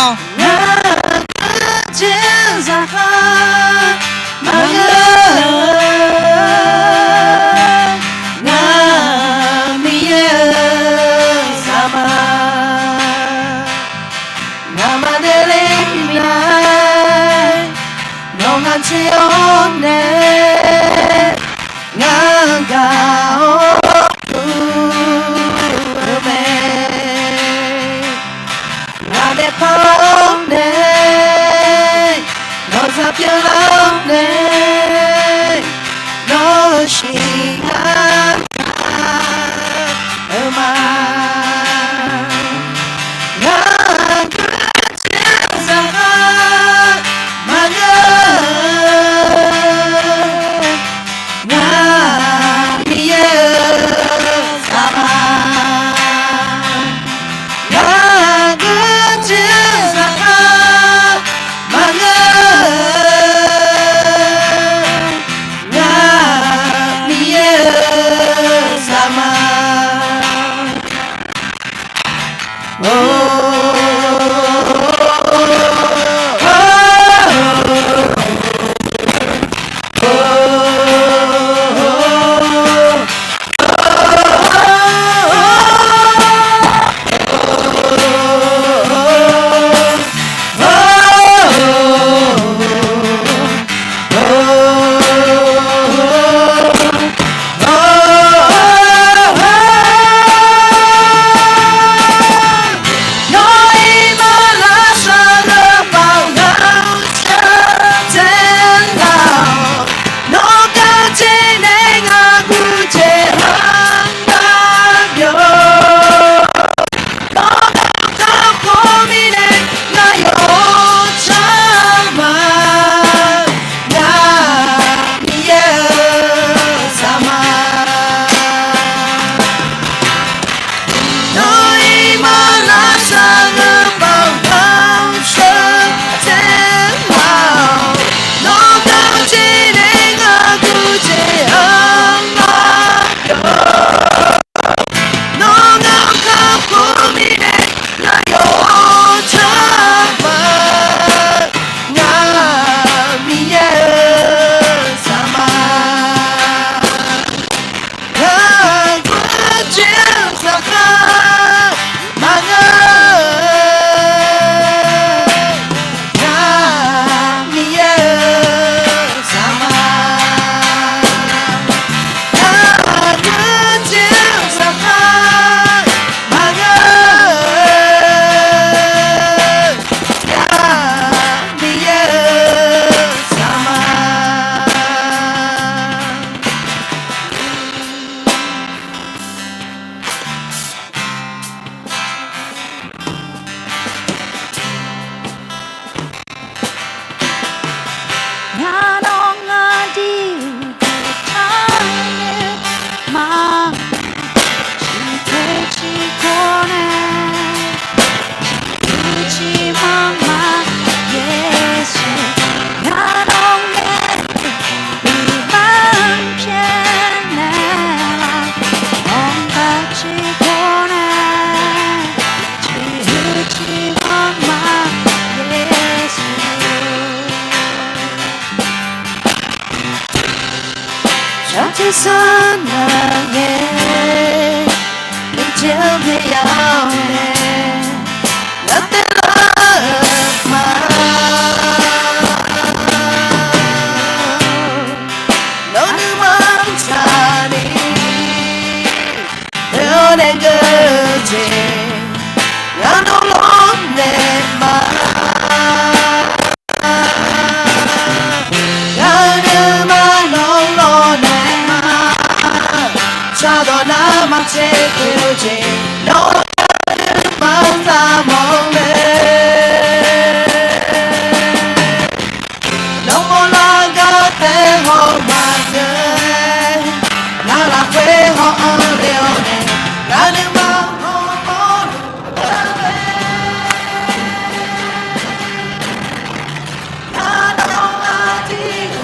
Speaker 4: Nama 같이 사랑해 이제 미안해 나 때문에 너는 왕자니 변한 거지 난 홀로 내맘 저도 나만 지키지 너는 만나 먹네 너무 올라가대 험한데 나라 왜 어려네 나는 마음으로 나는 아직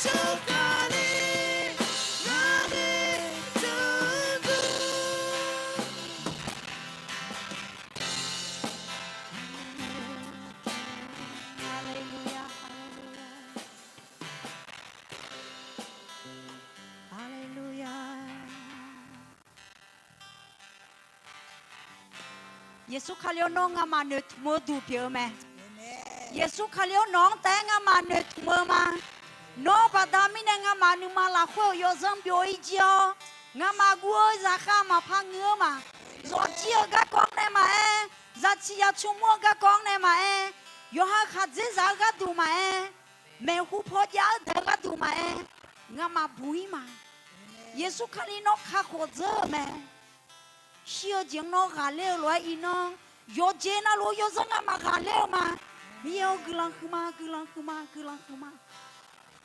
Speaker 4: 稣卡里那里主主。
Speaker 6: 耶稣卡了น้องอามาเนทุมดูเปียวแม่耶稣卡了น้องแต่งอามาเนทุมมาน้องปะดามิเนงอามานุมาลาขั้วยซัมเปียวอีเจียวงามากัวจะข้ามาพังเงือมาจอเจียกะกองเนมาจะเชียชุมัวกะกองเนมาโยฮาขัดเจซากะดูมาแม่หูพอดยาเดกะดูมางามาบุยมา耶稣卡里น้องข้าขอเจอแม่เชื่อจังน้องกาเลวลอยอีน้องโยเจน่าโลโยซังมากาเลวมามีเอากลังขึ้นมากลังขึ้นมากลังขึ้นมา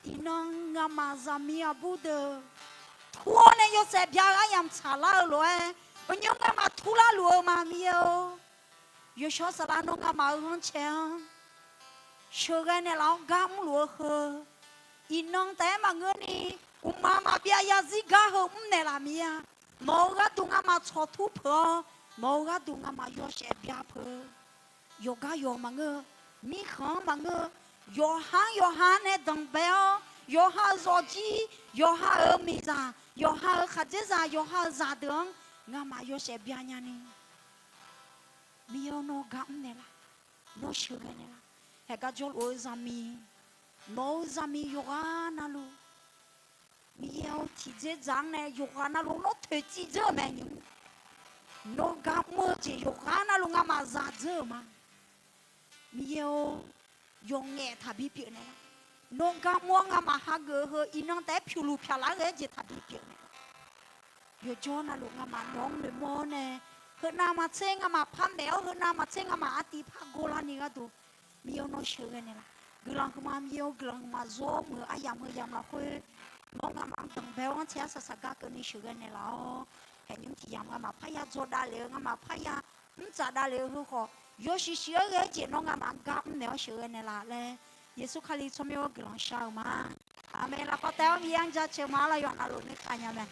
Speaker 6: อีน้องงามาซามีอาบูเดทัวเนี่ยโยเสพยาก็ยังชาลาลอยวันยังงามาทุลาลัวมามีเอาโยชอบสลาน้องงามาอุ่นเชียงเชื่อกันเนี่ยเรากำลัวเหออีน้องแต่มาเงินนี่อุมามาเบียยาซิกาเหอเนี่ยละมีอะมองก็ดูงามาชอทุเพอมองก็ดูงามาโยเชบยาเพอโยกาโยมังเอมีขังมังเอโยฮาเนี่ยดังเบลโยฮาโซจีโยฮามิซาโยฮาขัดเจซาโยฮาซาดังงามาโยเชบยาญานีมีโยโนกัมเนี่ยละโนชื่อกันเนี่ยละเฮกาจอลโอซามีโนซามีโยกานาลูมีเอาที่เจจังเนี่ยอยู่กันนะลุงน้องเธอจีเจอแม่ยังน้องกำมือจีอยู่กันนะลุงอามาซาเจอมามีเอายงเงี้ยทับบีเปียเนี่ยน้องกำมืออามาฮักเกอร์เฮอีน้องแต่ผิวลูกผิวหลังเฮจีทับบีเปียเนี่ยอยู่จอนะลุงอามาน้องเลยมอเนี่ยเฮนามาเซ็งอามาพัมเบลเฮนามาเซ็งอามาอาติพักโกลานี่ก็ดูมีเอาน้องเชื่อเนี่ยละกลังขึ้นมามีเอากลังมาโซ่มืออายามละคุยมองงามาตั้งเบลงั้นเชียสักก็นี่ชื่อกันเนี่ยแล้วเห็นยังที่ยามงามาพยาโจดาเลยงามาพยาจะดาเลยคือขอยชิเชื่อเกจิน้องงามากำเนี่ยชื่อกันเนี่ยละเลยเยซูคริสต์ชมยกกลางชาวมาอเมริกาแต่ว่ามียังจะเชื่อมาละย้อนอารมณ์ไม่ขยันเลย